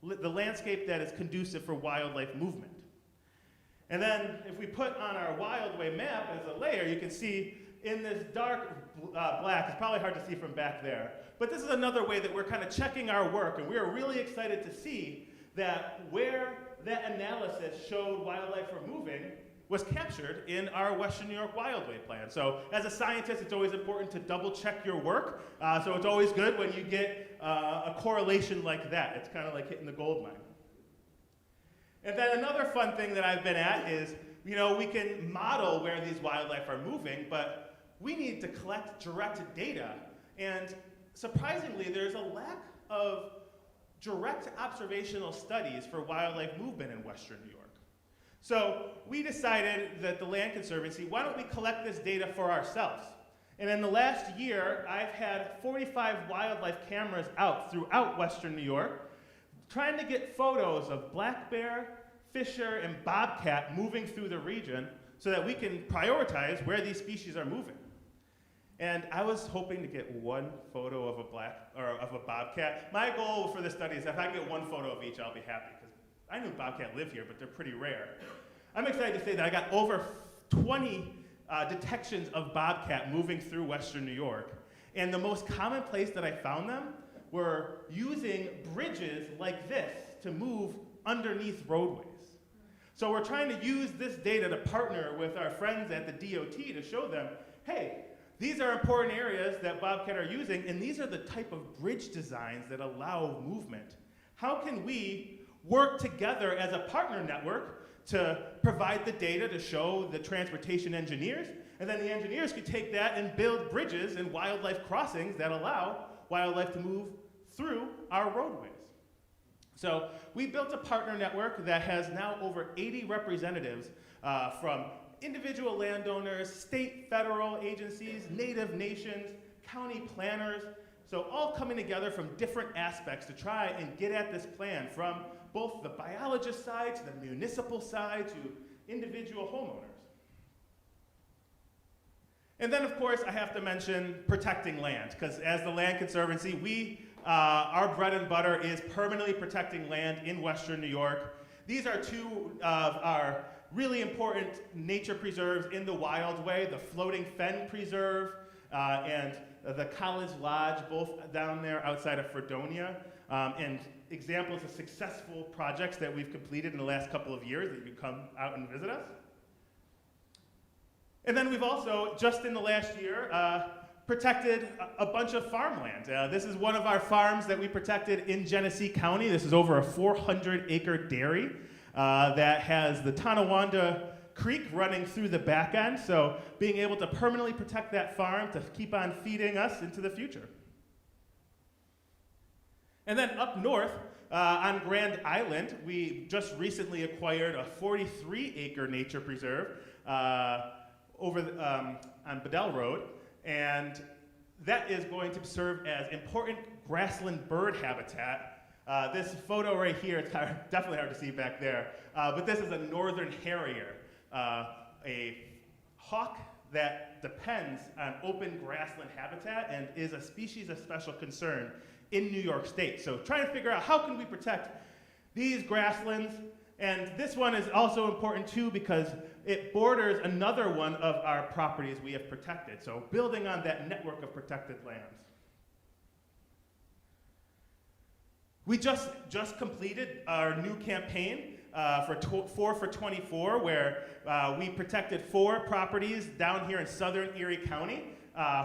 the landscape that is conducive for wildlife movement. And then if we put on our Wildway map as a layer, you can see in this dark black, it's probably hard to see from back there, but this is another way that we're kind of checking our work, and we are really excited to see that where that analysis showed wildlife were moving was captured in our Western New York Wildway plan. So as a scientist, it's always important to double check your work. So it's always good when you get a correlation like that. It's kind of like hitting the gold mine. And then another fun thing that I've been at is, we can model where these wildlife are moving, but we need to collect direct data. And surprisingly, there's a lack of direct observational studies for wildlife movement in Western New York. So we decided that the Land Conservancy, why don't we collect this data for ourselves? And in the last year, I've had 45 wildlife cameras out throughout Western New York, trying to get photos of black bear, fisher, and bobcat moving through the region so that we can prioritize where these species are moving. And I was hoping to get one photo of a bobcat. My goal for this study is if I can get one photo of each, I'll be happy, because I knew bobcat live here, but they're pretty rare. I'm excited to say that I got over 20 detections of bobcat moving through Western New York. And the most common place that I found them were using bridges like this to move underneath roadways. So we're trying to use this data to partner with our friends at the DOT to show them, hey, these are important areas that Bobcat are using, and these are the type of bridge designs that allow movement. How can we work together as a partner network to provide the data to show the transportation engineers, and then the engineers could take that and build bridges and wildlife crossings that allow wildlife to move through our roadways. So we built a partner network that has now over 80 representatives from individual landowners, state, federal agencies, native nations, county planners, so all coming together from different aspects to try and get at this plan, from both the biologist side to the municipal side to individual homeowners. And then, of course, I have to mention protecting land, because as the Land Conservancy, our bread and butter is permanently protecting land in Western New York. These are two of our really important nature preserves in the Wild Way, the Floating Fen Preserve and the College Lodge, both down there outside of Fredonia, and examples of successful projects that we've completed in the last couple of years that you can come out and visit us. And then we've also, just in the last year, protected a bunch of farmland. This is one of our farms that we protected in Genesee County. This is over a 400-acre dairy that has the Tonawanda Creek running through the back end, so being able to permanently protect that farm to keep on feeding us into the future. And then up north, on Grand Island, we just recently acquired a 43-acre nature preserve on Bedell Road, and that is going to serve as important grassland bird habitat. This photo right here, it's definitely hard to see back there, but this is a northern harrier, a hawk that depends on open grassland habitat and is a species of special concern in New York State. So trying to figure out how can we protect these grasslands, and this one is also important too because it borders another one of our properties we have protected. So building on that network of protected lands. We just completed our new campaign for 4 for 24, where we protected 4 properties down here in southern Erie County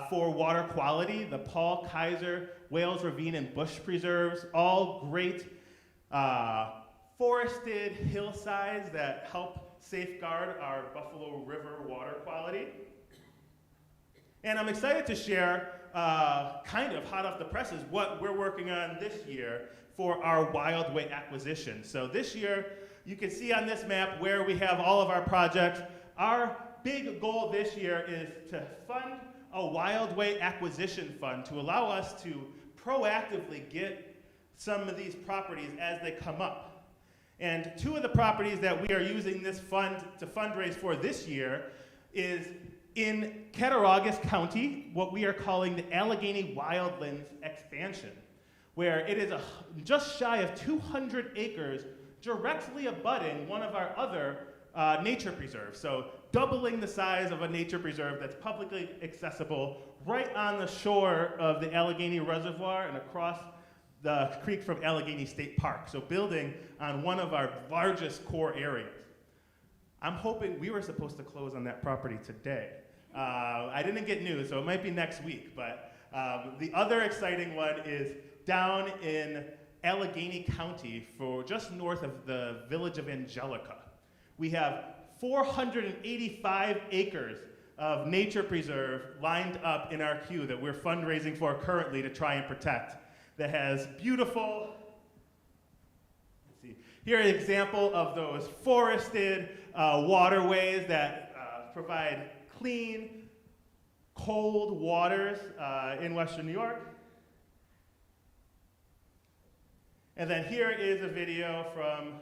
for water quality, the Paul Kaiser, Wales Ravine, and Bush Preserves, all great forested hillsides that help safeguard our Buffalo River water quality. And I'm excited to share, kind of hot off the presses, what we're working on this year for our Wild Way acquisition. So this year, you can see on this map where we have all of our projects. Our big goal this year is to fund a Wild Way acquisition fund to allow us to proactively get some of these properties as they come up. And 2 of the properties that we are using this fund to fundraise for this year is in Cattaraugus County, what we are calling the Allegheny Wildlands Expansion, where it is just shy of 200 acres directly abutting one of our other nature preserves. So doubling the size of a nature preserve that's publicly accessible right on the shore of the Allegheny Reservoir and across the creek from Allegheny State Park. So building on one of our largest core areas. I'm hoping we were supposed to close on that property today. I didn't get news, so it might be next week, but the other exciting one is down in Allegheny County, for just north of the village of Angelica. We have 485 acres of nature preserve lined up in our queue that we're fundraising for currently to try and protect, that has beautiful, let's see, here an example of those forested waterways that provide clean, cold waters in Western New York. And then here is a video from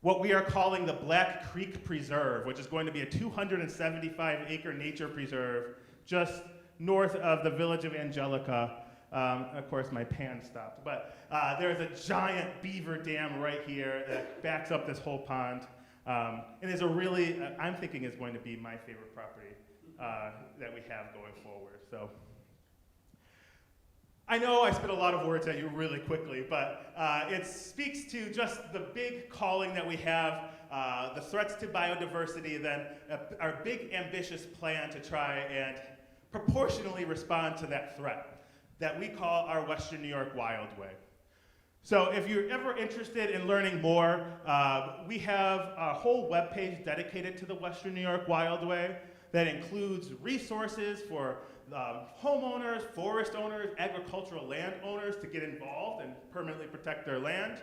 what we are calling the Black Creek Preserve, which is going to be a 275-acre nature preserve just north of the village of Angelica. Of course, my pan stopped. But there's a giant beaver dam right here that backs up this whole pond. And is a really, I'm thinking is going to be my favorite property that we have going forward. So I know I spit a lot of words at you really quickly, but it speaks to just the big calling that we have, the threats to biodiversity, then our big ambitious plan to try and proportionally respond to that threat that we call our Western New York Wild Way. So if you're ever interested in learning more, we have a whole webpage dedicated to the Western New York Wild Way that includes resources for homeowners, forest owners, agricultural land owners to get involved and permanently protect their land.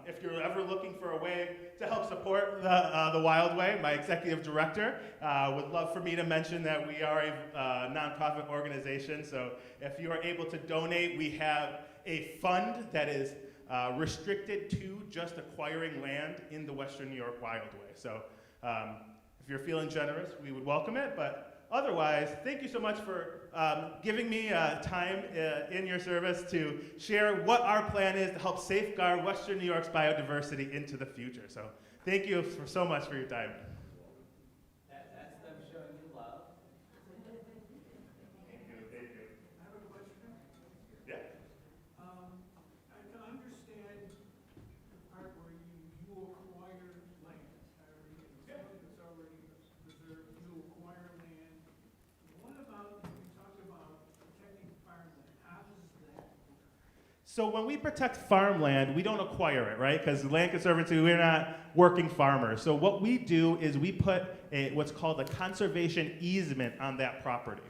If you're ever looking for a way to help support the Wild Way, my executive director would love for me to mention that we are a nonprofit organization. So if you are able to donate, we have a fund that is restricted to just acquiring land in the Western New York Wild Way. So if you're feeling generous, we would welcome it. But otherwise, thank you so much for giving me time in your service to share what our plan is to help safeguard Western New York's biodiversity into the future. So thank you so much for your time. That's them showing you love. Thank you. I have a question. Yeah. I can understand the part where you acquire land. It's already preserved, you acquire land. What about, you talked about protecting farmland, how does that work? So when we protect farmland, we don't acquire it, right? Because Land Conservancy, we're not working farmers. So what we do is we put what's called a conservation easement on that property.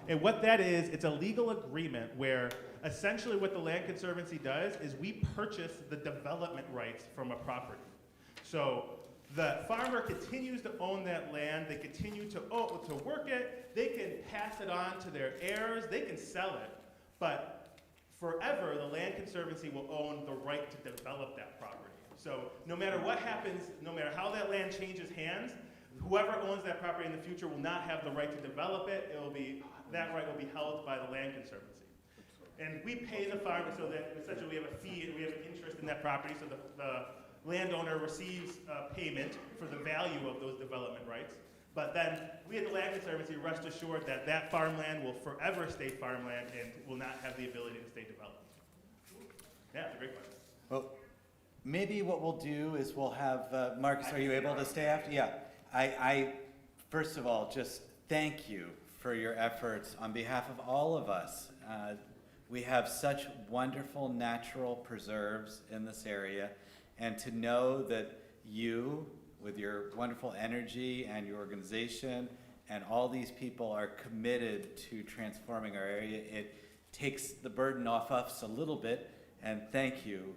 And what that is, it's a legal agreement where essentially what the Land Conservancy does is we purchase the development rights from a property. So the farmer continues to own that land, they continue to work it, they can pass it on to their heirs, they can sell it, but forever, the Land Conservancy will own the right to develop that property. So no matter what happens, no matter how that land changes hands, whoever owns that property in the future will not have the right to develop it. That right will be held by the Land Conservancy. And we pay the farmer so that essentially we have a fee and we have an interest in that property, so the landowner receives payment for the value of those development rights. But then we at the Land Conservancy rest assured that that farmland will forever stay farmland and will not have the ability to stay developed. Yeah, it's a great question. Well, maybe what we'll do is we'll have, Marcus, are you able to stay after? Yeah. I first of all, just thank you for your efforts on behalf of all of us. We have such wonderful natural preserves in this area, and to know that you, with your wonderful energy and your organization, and all these people are committed to transforming our area, it takes the burden off us a little bit, and thank you.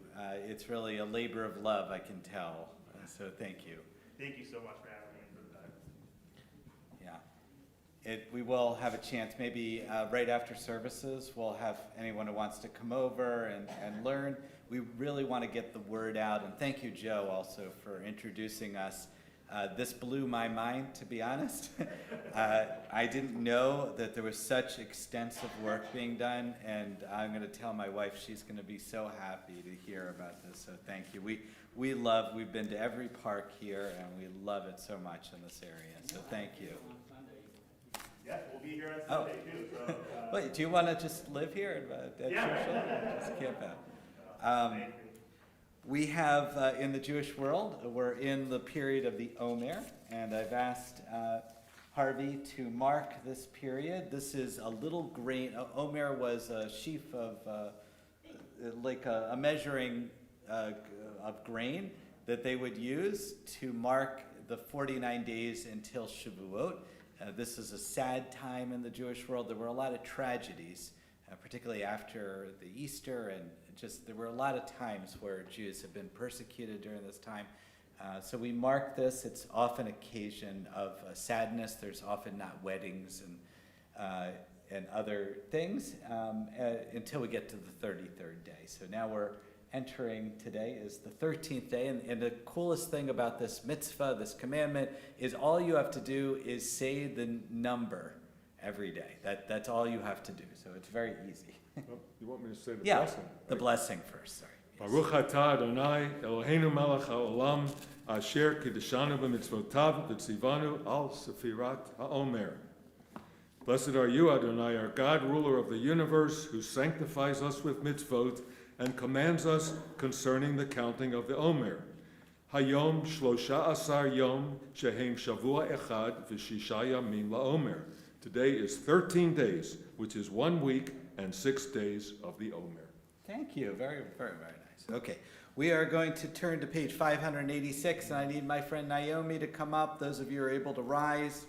It's really a labor of love, I can tell, so thank you. Thank you so much for having me for that. Yeah. We will have a chance, maybe right after services, we'll have anyone who wants to come over and learn. We really want to get the word out, and thank you, Joe, also for introducing us. This blew my mind, to be honest. I didn't know that there was such extensive work being done, and I'm going to tell my wife she's going to be so happy to hear about this, so thank you. We've been to every park here, and we love it so much in this area, so thank you. Yeah, we'll be here on Sunday too. So, Wait, do you want to just live here at Churchill? Just camp out. We have, in the Jewish world, we're in the period of the Omer, and I've asked Harvey to mark this period. This is a little grain. Omer was a sheaf of, like a measuring of grain that they would use to mark the 49 days until Shavuot. This is a sad time in the Jewish world. There were a lot of tragedies, particularly after the Easter, and just there were a lot of times where Jews have been persecuted during this time. So we mark this. It's often occasion of sadness. There's often not weddings and other things until we get to the 33rd day. So now we're entering, today is the 13th day, and the coolest thing about this mitzvah, this commandment, is all you have to do is say the number every day. That's all you have to do, so it's very easy. Well, you want me to say the Yeah, blessing? the blessing first, sorry. Yes. Baruch atah Adonai Eloheinu melech haolam asher kiddushanu b'mitzvotav v'tzivanu al sefirat haomer. Blessed are you, Adonai, our God, ruler of the universe, who sanctifies us with mitzvot and commands us concerning the counting of the Omer. Hayom 13 yom shehem shavua echad v'shisha yamim la'omer. Today is 13 days, which is 1 week and 6 days of the Omer. Thank you. Very, very, very nice. Okay. We are going to turn to page 586, and I need my friend Naomi to come up. Those of you who are able to rise.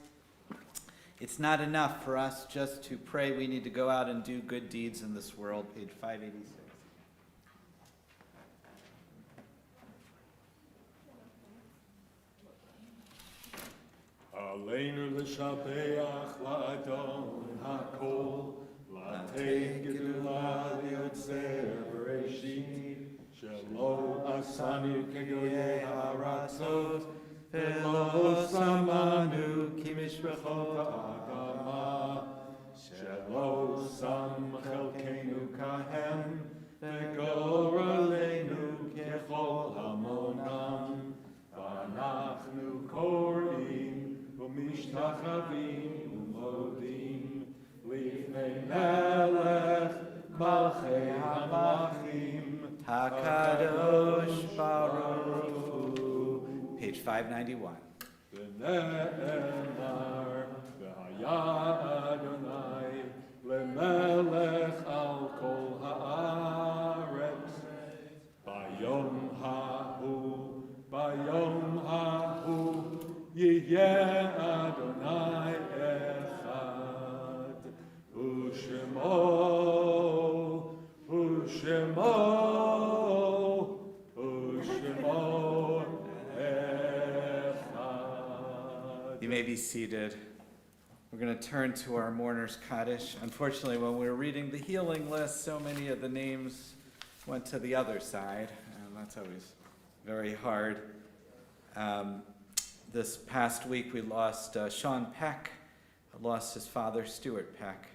It's not enough for us just to pray. We need to go out and do good deeds in this world. Page 586. Aleinu l'shabeach la'adon hakol, la'tei gedula liotzer bereshit, shelo asanu kegoyei haratzot, velo samanu ki mishpachot ha'agama, shelo sam chelkeinu kahem, v'goraleinu kechol hamonam, v'anachnu korim, ומשתחווים ומודים לפני מלך מלכי המלכים HaKadosh Baruch Hu. Page 591. ונאמר והיה אדוני למלך על כל הארץ ביום ההוא יהיה אדוני אחד, ושמו אחד. You may be seated. We're going to turn to our mourner's Kaddish. Unfortunately, when we were reading the healing list, so many of the names went to the other side, and that's always very hard. This past week, we lost Sean Peck, lost his father, Stuart Peck.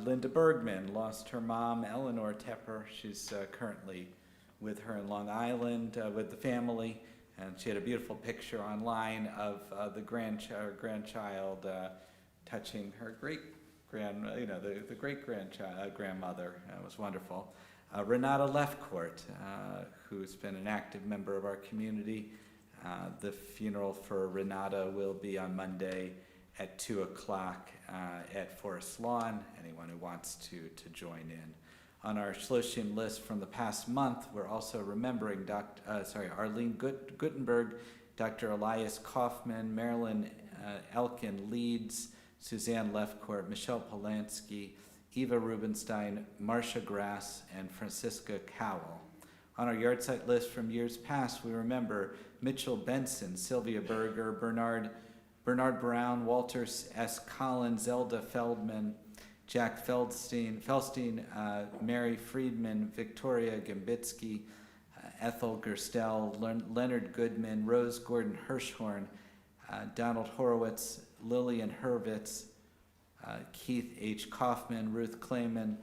Linda Bergman lost her mom, Eleanor Tepper. She's currently with her in Long Island with the family, and she had a beautiful picture online of the grandchild touching her the great-grandmother. It was wonderful. Renata Lefcourt, who's been an active member of our community. The funeral for Renata will be on Monday at 2 o'clock at Forest Lawn. Anyone who wants to join in. On our Shloshim list from the past month, we're also remembering Arlene Gutenberg, Dr. Elias Kaufman, Marilyn Elkin Leeds, Suzanne Lefcourt, Michelle Polanski, Eva Rubenstein, Marcia Grass, and Francisca Cowell. On our yard site list from years past, we remember Mitchell Benson, Sylvia Berger, Bernard Brown, Walter S. Collins, Zelda Feldman, Jack Felstein, Mary Friedman, Victoria Gambitsky, Ethel Gerstel, Leonard Goodman, Rose Gordon Hirschhorn, Donald Horowitz, Lillian Hurwitz, Keith H. Kaufman, Ruth Clayman,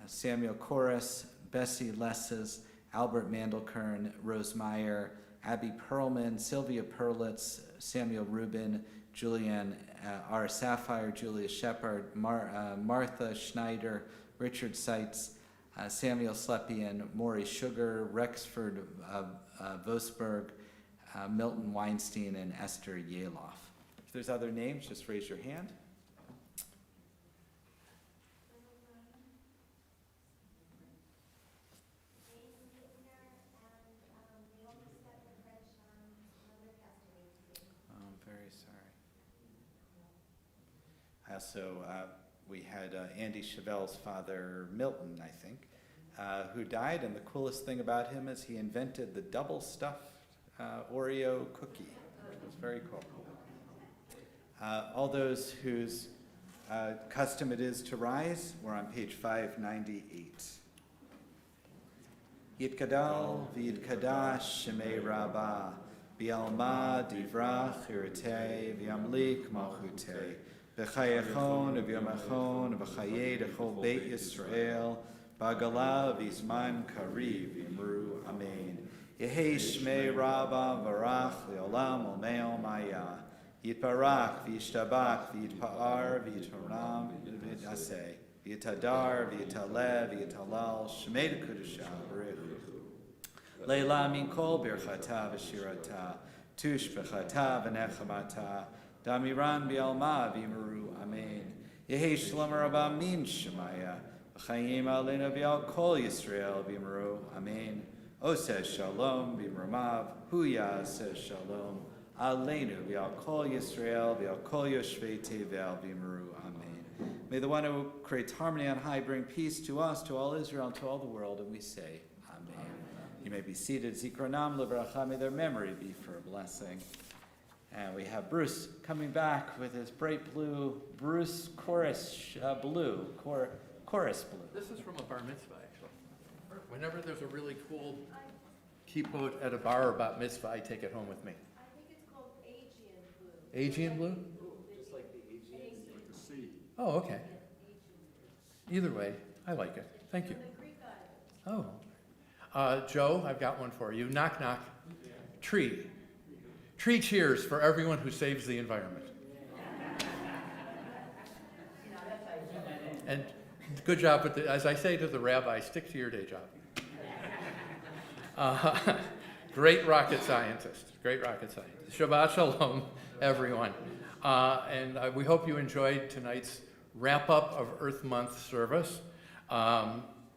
Samuel Corris, Bessie Lesses, Albert Mandelkern, Rose Meyer, Abby Perlman, Sylvia Perlitz, Samuel Rubin, Julianne R. Sapphire, Julia Shepard, Martha Schneider, Richard Seitz, Samuel Slepian, Maury Sugar, Rexford Vosberg, Milton Weinstein, and Esther Yaloff. If there's other names, just raise your hand. So we had Andy Chevelle's father, Milton, I think, who died, and the coolest thing about him is he invented the double-stuffed Oreo cookie, which was very cool. All those whose custom it is to rise, we're on page 598. Yitkadal v'yitkadash shemei rabbah, bi'alma divrach iritei v'yamlik malchutei, V'chayachon v'yomachon v'chayei d'chol Beit Yisrael b'agala v'izman kariv v'yimru amen. Yehei shmei Rabba v'rach le'olam olmeo maya. Yitbarak, v'yishtabak, v'yitpa'ar, v'yitharam, v'yitase, v'yitadar, v'yitaleh, v'yitalal, shemei kudusha, baruch. Leila min kol birchata v'shirata, tush b'chata v'nechamata, damiran b'alma v'yimaru, amen. Yehi shalom rabba min shemaya, v'chayim aleinu v'al kol Yisrael v'yimaru, amen. Oseh shalom v'yimramav, huya aseh shalom, aleinu v'al kol Yisrael v'al kol yoshvei tevel v'yimaru, amen. May the one who creates harmony on high bring peace to us, to all Israel, and to all the world, and we say, amen. You may be seated. Zikronam lebracha, may their memory be for a blessing. And we have Bruce coming back with his bright blue, Bruce chorus blue. This is from a bar mitzvah, actually. Whenever there's a really cool kippot at a bar or bat mitzvah, I take it home with me. I think it's called Aegean blue. Aegean blue? Just like the Aegean, like the sea. Oh, okay. Either way, I like it. Thank you. Oh. Joe, I've got one for you. Knock, knock. Tree. Tree cheers for everyone who saves the environment. And good job, but as I say to the rabbi, stick to your day job. Great rocket scientist. Great rocket scientist. Shabbat shalom, everyone. And we hope you enjoyed tonight's wrap-up of Earth Month service.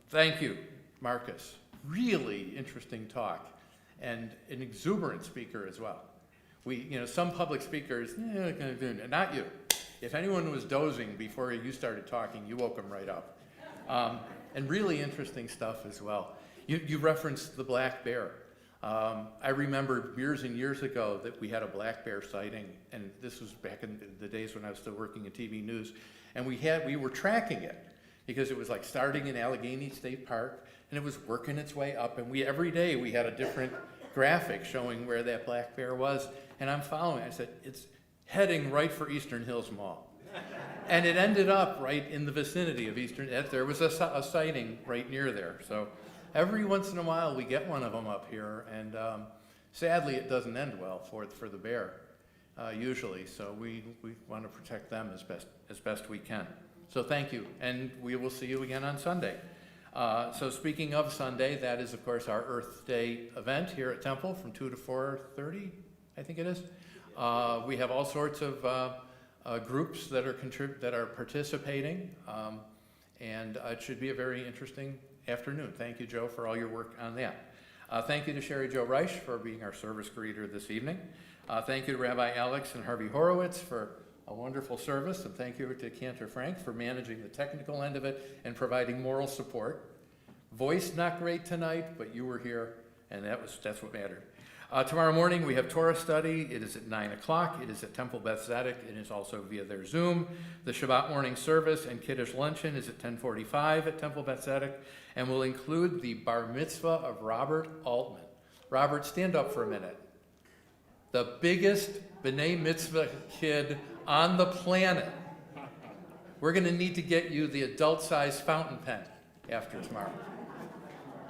Thank you, Marcus. Really interesting talk, and an exuberant speaker as well. Some public speakers, not you. If anyone was dozing before you started talking, you woke them right up. And really interesting stuff as well. You referenced the black bear. I remember years and years ago that we had a black bear sighting, and this was back in the days when I was still working in TV news, and we were tracking it because it was like starting in Allegheny State Park, and it was working its way up, and every day we had a different graphic showing where that black bear was, and I'm following. I said, it's heading right for Eastern Hills Mall. And it ended up right in the vicinity of Eastern, there was a sighting right near there. So every once in a while we get one of them up here, and sadly it doesn't end well for the bear, usually. So we want to protect them as best we can. So thank you, and we will see you again on Sunday. So speaking of Sunday, that is, of course, our Earth Day event here at Temple from 2 to 4:30, I think it is. We have all sorts of groups that are participating, and it should be a very interesting afternoon. Thank you, Joe, for all your work on that. Thank you to Sherry Jo Reich for being our service greeter this evening. Thank you to Rabbi Alex and Harvey Horowitz for a wonderful service, and thank you to Cantor Frank for managing the technical end of it and providing moral support. Voice not great tonight, but you were here, and that's what mattered. Tomorrow morning we have Torah study. It is at 9 o'clock. It is at Temple Beth Tzedek. It is also via their Zoom. The Shabbat morning service and Kiddush luncheon is at 10:45 at Temple Beth Tzedek, and will include the bar mitzvah of Robert Altman. Robert, stand up for a minute. The biggest B'nai Mitzvah kid on the planet. We're going to need to get you the adult-sized fountain pen after tomorrow.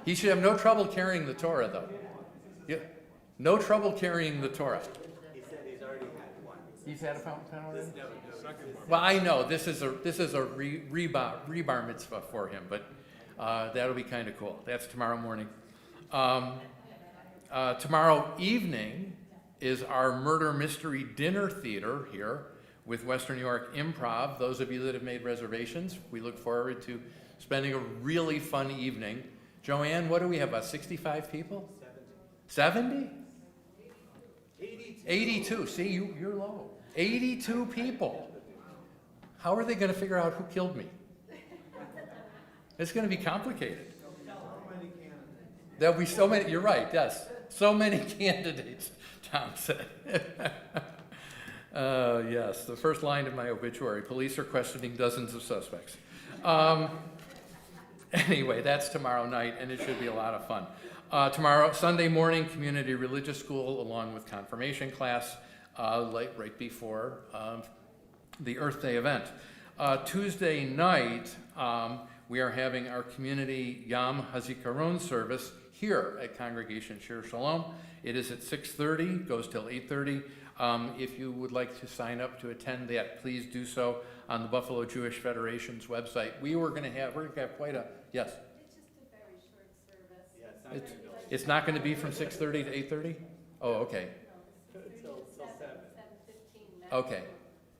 He should have no trouble carrying the Torah, though. Yeah. No trouble carrying the Torah. He said he's already had one. He's had a fountain pen already? No. Well, I know this is a rebar mitzvah for him, but that'll be kind of cool. That's tomorrow morning. Tomorrow evening is our murder mystery dinner theater here with Western New York Improv. Those of you that have made reservations, we look forward to spending a really fun evening. Joanne, what do we have, about 65 people? 70? 82. See, you're low. 82 people. How are they going to figure out who killed me? It's going to be complicated. There'll be so many, you're right, yes. So many candidates, Tom said. Yes, the first line of my obituary, police are questioning dozens of suspects. Anyway, that's tomorrow night, and it should be a lot of fun. Tomorrow, Sunday morning, community religious school, along with confirmation class, right before the Earth Day event. Tuesday night, we are having our community Yom HaZikaron service here at Congregation Shir Shalom. It is at 6:30, goes till 8:30. If you would like to sign up to attend that, please do so on the Buffalo Jewish Federation's website. We're gonna have quite a, yes? It's just a very short service. Yeah, It's not gonna be from 6:30 to 8:30? Oh, okay. Till 7:15. Okay,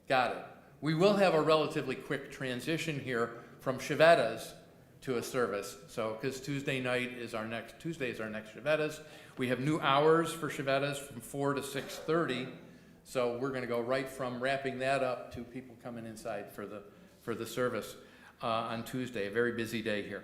got it. We will have a relatively quick transition here from Shabbatas to a service. So, because Tuesday is our next Shabbatas. We have new hours for Shabbatas from 4 to 6:30. So we're going to go right from wrapping that up to people coming inside for the service on Tuesday. A very busy day here.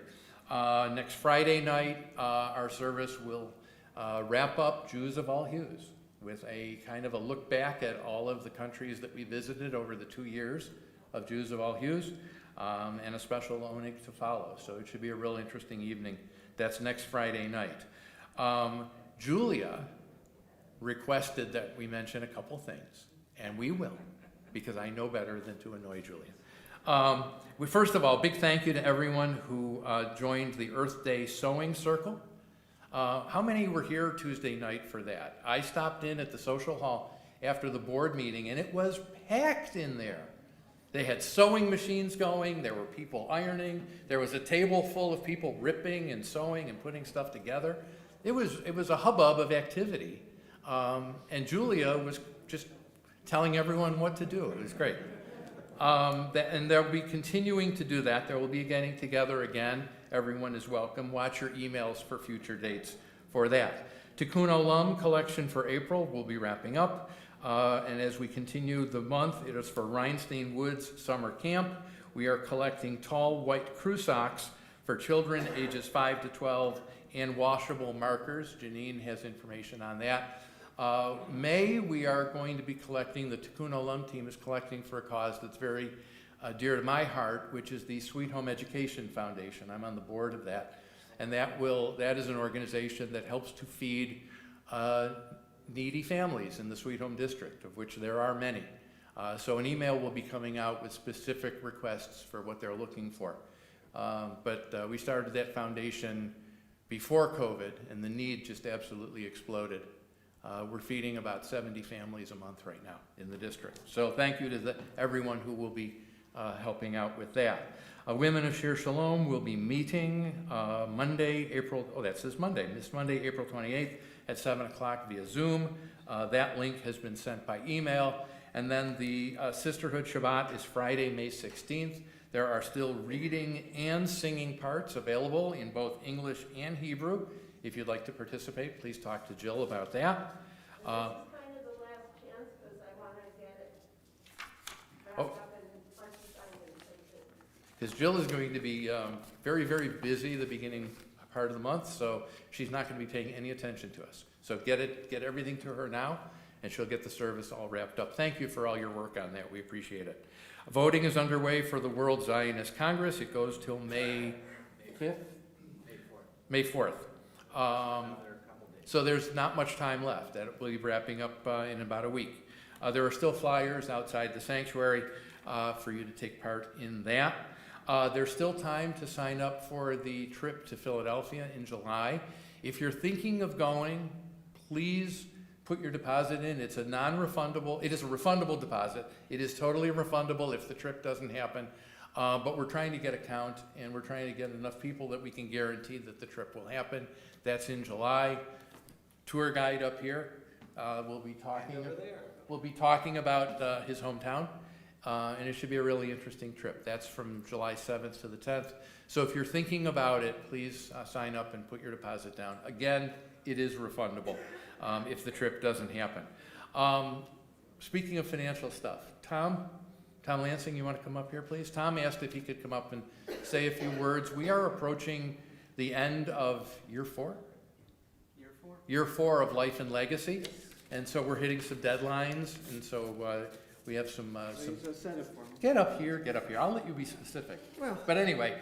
Next Friday night, our service will wrap up Jews of all hues with a kind of a look back at all of the countries that we visited over the 2 years of Jews of all hues, and a special onig to follow. So it should be a real interesting evening. That's next Friday night. Julia requested that we mention a couple things, and we will, because I know better than to annoy Julia. First of all, big thank you to everyone who joined the Earth Day Sewing Circle. How many were here Tuesday night for that? I stopped in at the social hall after the board meeting, and it was packed in there. They had sewing machines going, there were people ironing, there was a table full of people ripping and sewing and putting stuff together. It was a hubbub of activity. And Julia was just telling everyone what to do. It was great. And they'll be continuing to do that. There will be getting together again. Everyone is welcome. Watch your emails for future dates for that. Tikkun Olam collection for April will be wrapping up. And as we continue the month, it is for Rhinestein Woods Summer Camp. We are collecting tall white crew socks for children ages 5 to 12 and washable markers. Janine has information on that. May, we are going to be collecting, the Tikkun Olam team is collecting for a cause that's very dear to my heart, which is the Sweet Home Education Foundation. I'm on the board of that. And that is an organization that helps to feed needy families in the Sweet Home District, of which there are many. So an email will be coming out with specific requests for what they're looking for. But we started that foundation before COVID, and the need just absolutely exploded. We're feeding about 70 families a month right now in the district. So thank you to everyone who will be helping out with that. Women of Shir Shalom will be meeting this Monday, April 28th at 7 o'clock via Zoom. That link has been sent by email. And then the Sisterhood Shabbat is Friday, May 16th. There are still reading and singing parts available in both English and Hebrew. If you'd like to participate, please talk to Jill about that. This is kind of the last chance, because I want to get it wrapped up and signed and printed. Because Jill is going to be very, very busy the beginning part of the month, so she's not going to be paying any attention to us. So get everything to her now, and she'll get the service all wrapped up. Thank you for all your work on that. We appreciate it. Voting is underway for the World Zionist Congress. It goes till May 5th? May 4th. So there's not much time left. That will be wrapping up in about a week. There are still flyers outside the sanctuary for you to take part in that. There's still time to sign up for the trip to Philadelphia in July. If you're thinking of going, please put your deposit in. It is a refundable deposit. It is totally refundable if the trip doesn't happen. But we're trying to get a count, and we're trying to get enough people that we can guarantee that the trip will happen. That's in July. Tour guide up here will be talking about his hometown, and it should be a really interesting trip. That's from July 7th to the 10th. So if you're thinking about it, please sign up and put your deposit down. Again, it is refundable if the trip doesn't happen. Speaking of financial stuff, Tom Lansing, you want to come up here, please? Tom asked if he could come up and say a few words. We are approaching the end of year 4? Year 4 of Life and Legacy. And so we're hitting some deadlines, and so we have some Get up here. I'll let you be specific. Well. But anyway,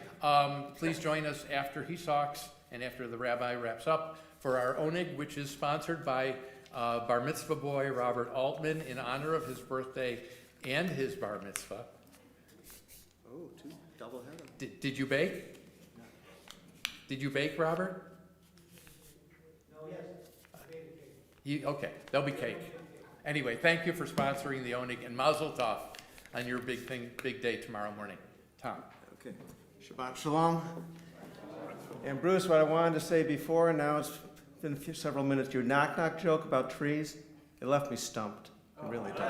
please join us after he talks and after the rabbi wraps up for our Onig, which is sponsored by Bar Mitzvah boy Robert Altman in honor of his birthday and his bar mitzvah. Oh, 2 double header. Did you bake? No. Did you bake, Robert? No, yes, I made a cake. Okay, there'll be cake. Anyway, thank you for sponsoring the Onig, and Mazel Tov on your big day tomorrow morning. Tom. Okay. Shabbat Shalom. And Bruce, what I wanted to say before, now it's been several minutes, your knock-knock joke about trees, it left me stumped. It really did.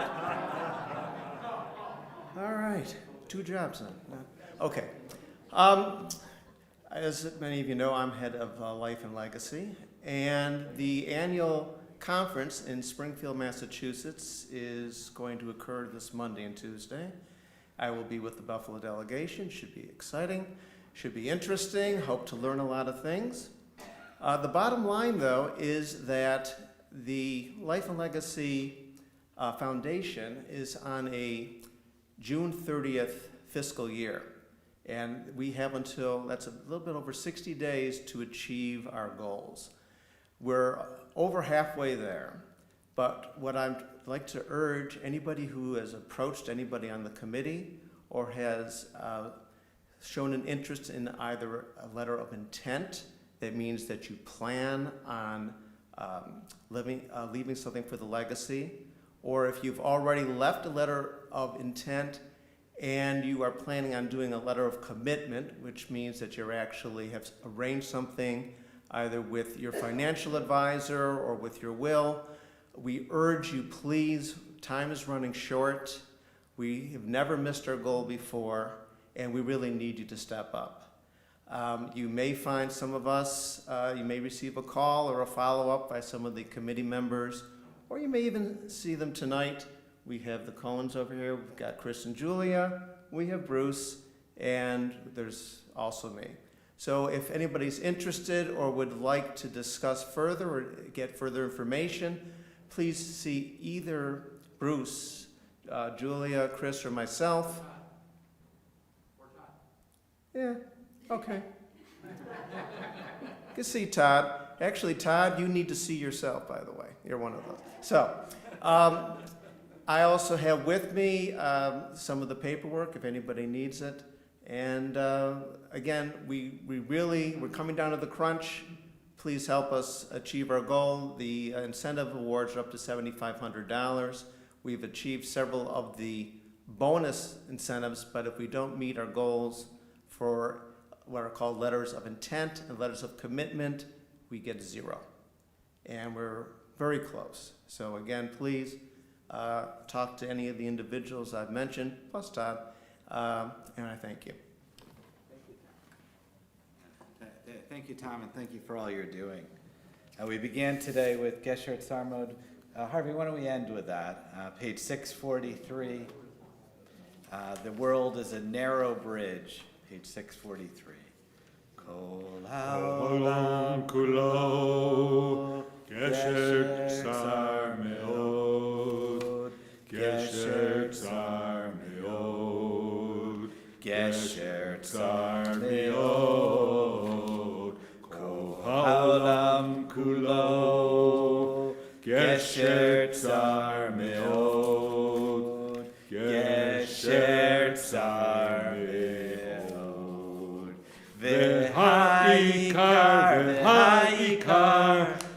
All right, 2 jobs then. Okay. As many of you know, I'm head of Life and Legacy, and the annual conference in Springfield, Massachusetts is going to occur this Monday and Tuesday. I will be with the Buffalo delegation. Should be exciting, should be interesting, hope to learn a lot of things. The bottom line, though, is that the Life and Legacy Foundation is on a June 30th fiscal year. And we have until, that's a little bit over 60 days to achieve our goals. We're over halfway there, but what I'd like to urge anybody who has approached anybody on the committee or has shown an interest in either a letter of intent, that means that you plan on leaving something for the legacy, or if you've already left a letter of intent and you are planning on doing a letter of commitment, which means that you actually have arranged something either with your financial advisor or with your will, we urge you, please, time is running short. We have never missed our goal before, and we really need you to step up. You may find some of us, you may receive a call or a follow-up by some of the committee members, or you may even see them tonight. We have the Cohens over here, we've got Chris and Julia, we have Bruce, and there's also me. So if anybody's interested or would like to discuss further or get further information, please see either Bruce, Julia, Chris, or myself. Yeah, okay. You can see Todd. Actually, Todd, you need to see yourself, by the way. You're one of those. So, I also have with me some of the paperwork if anybody needs it. And again, we're coming down to the crunch. Please help us achieve our goal. The incentive awards are up to $7,500. We've achieved several of the bonus incentives, but if we don't meet our goals for what are called letters of intent and letters of commitment, we get 0. And we're very close. So again, please talk to any of the individuals I've mentioned, plus Todd, and I thank you. Thank you, Tom, and thank you for all you're doing. We began today with Gesher Tzarmod. Harvey, why don't we end with that? Page 643. The world is a narrow bridge, page 643. Kol Olam kulo, gesher tsar meod, gesher tsar meod, gesher tsar meod, kol haolam kulo, gesher tsar meod, gesher tsar meod. V'ha'ikar,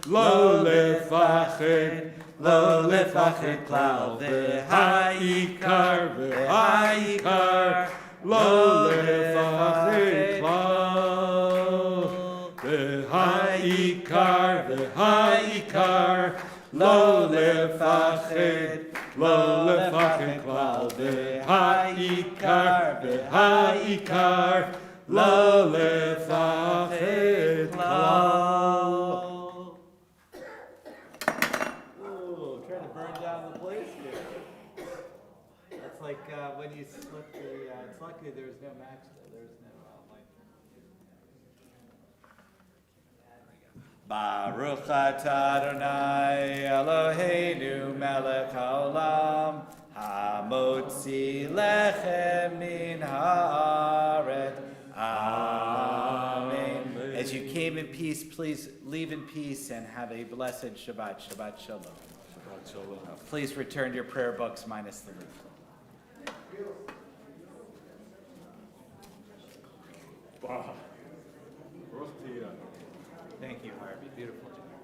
lo lefachid klal. V'ha'ikar, lo lefachid klal. V'ha'ikar, lo lefachid klal. V'ha'ikar, lo lefachid klal. Ooh, trying to burn down the place here. That's like when you slip the, it's lucky there's no match though, there's no light. Baruch atah Adonai Eloheinu melech haolam hamotzi lechem min haaretz. Amen. As you came in peace, please leave in peace and have a blessed Shabbat. Shabbat Shalom. Shabbat shalom. Please return your prayer books minus the refill. Wow. Thank you, Harvey. Beautiful job.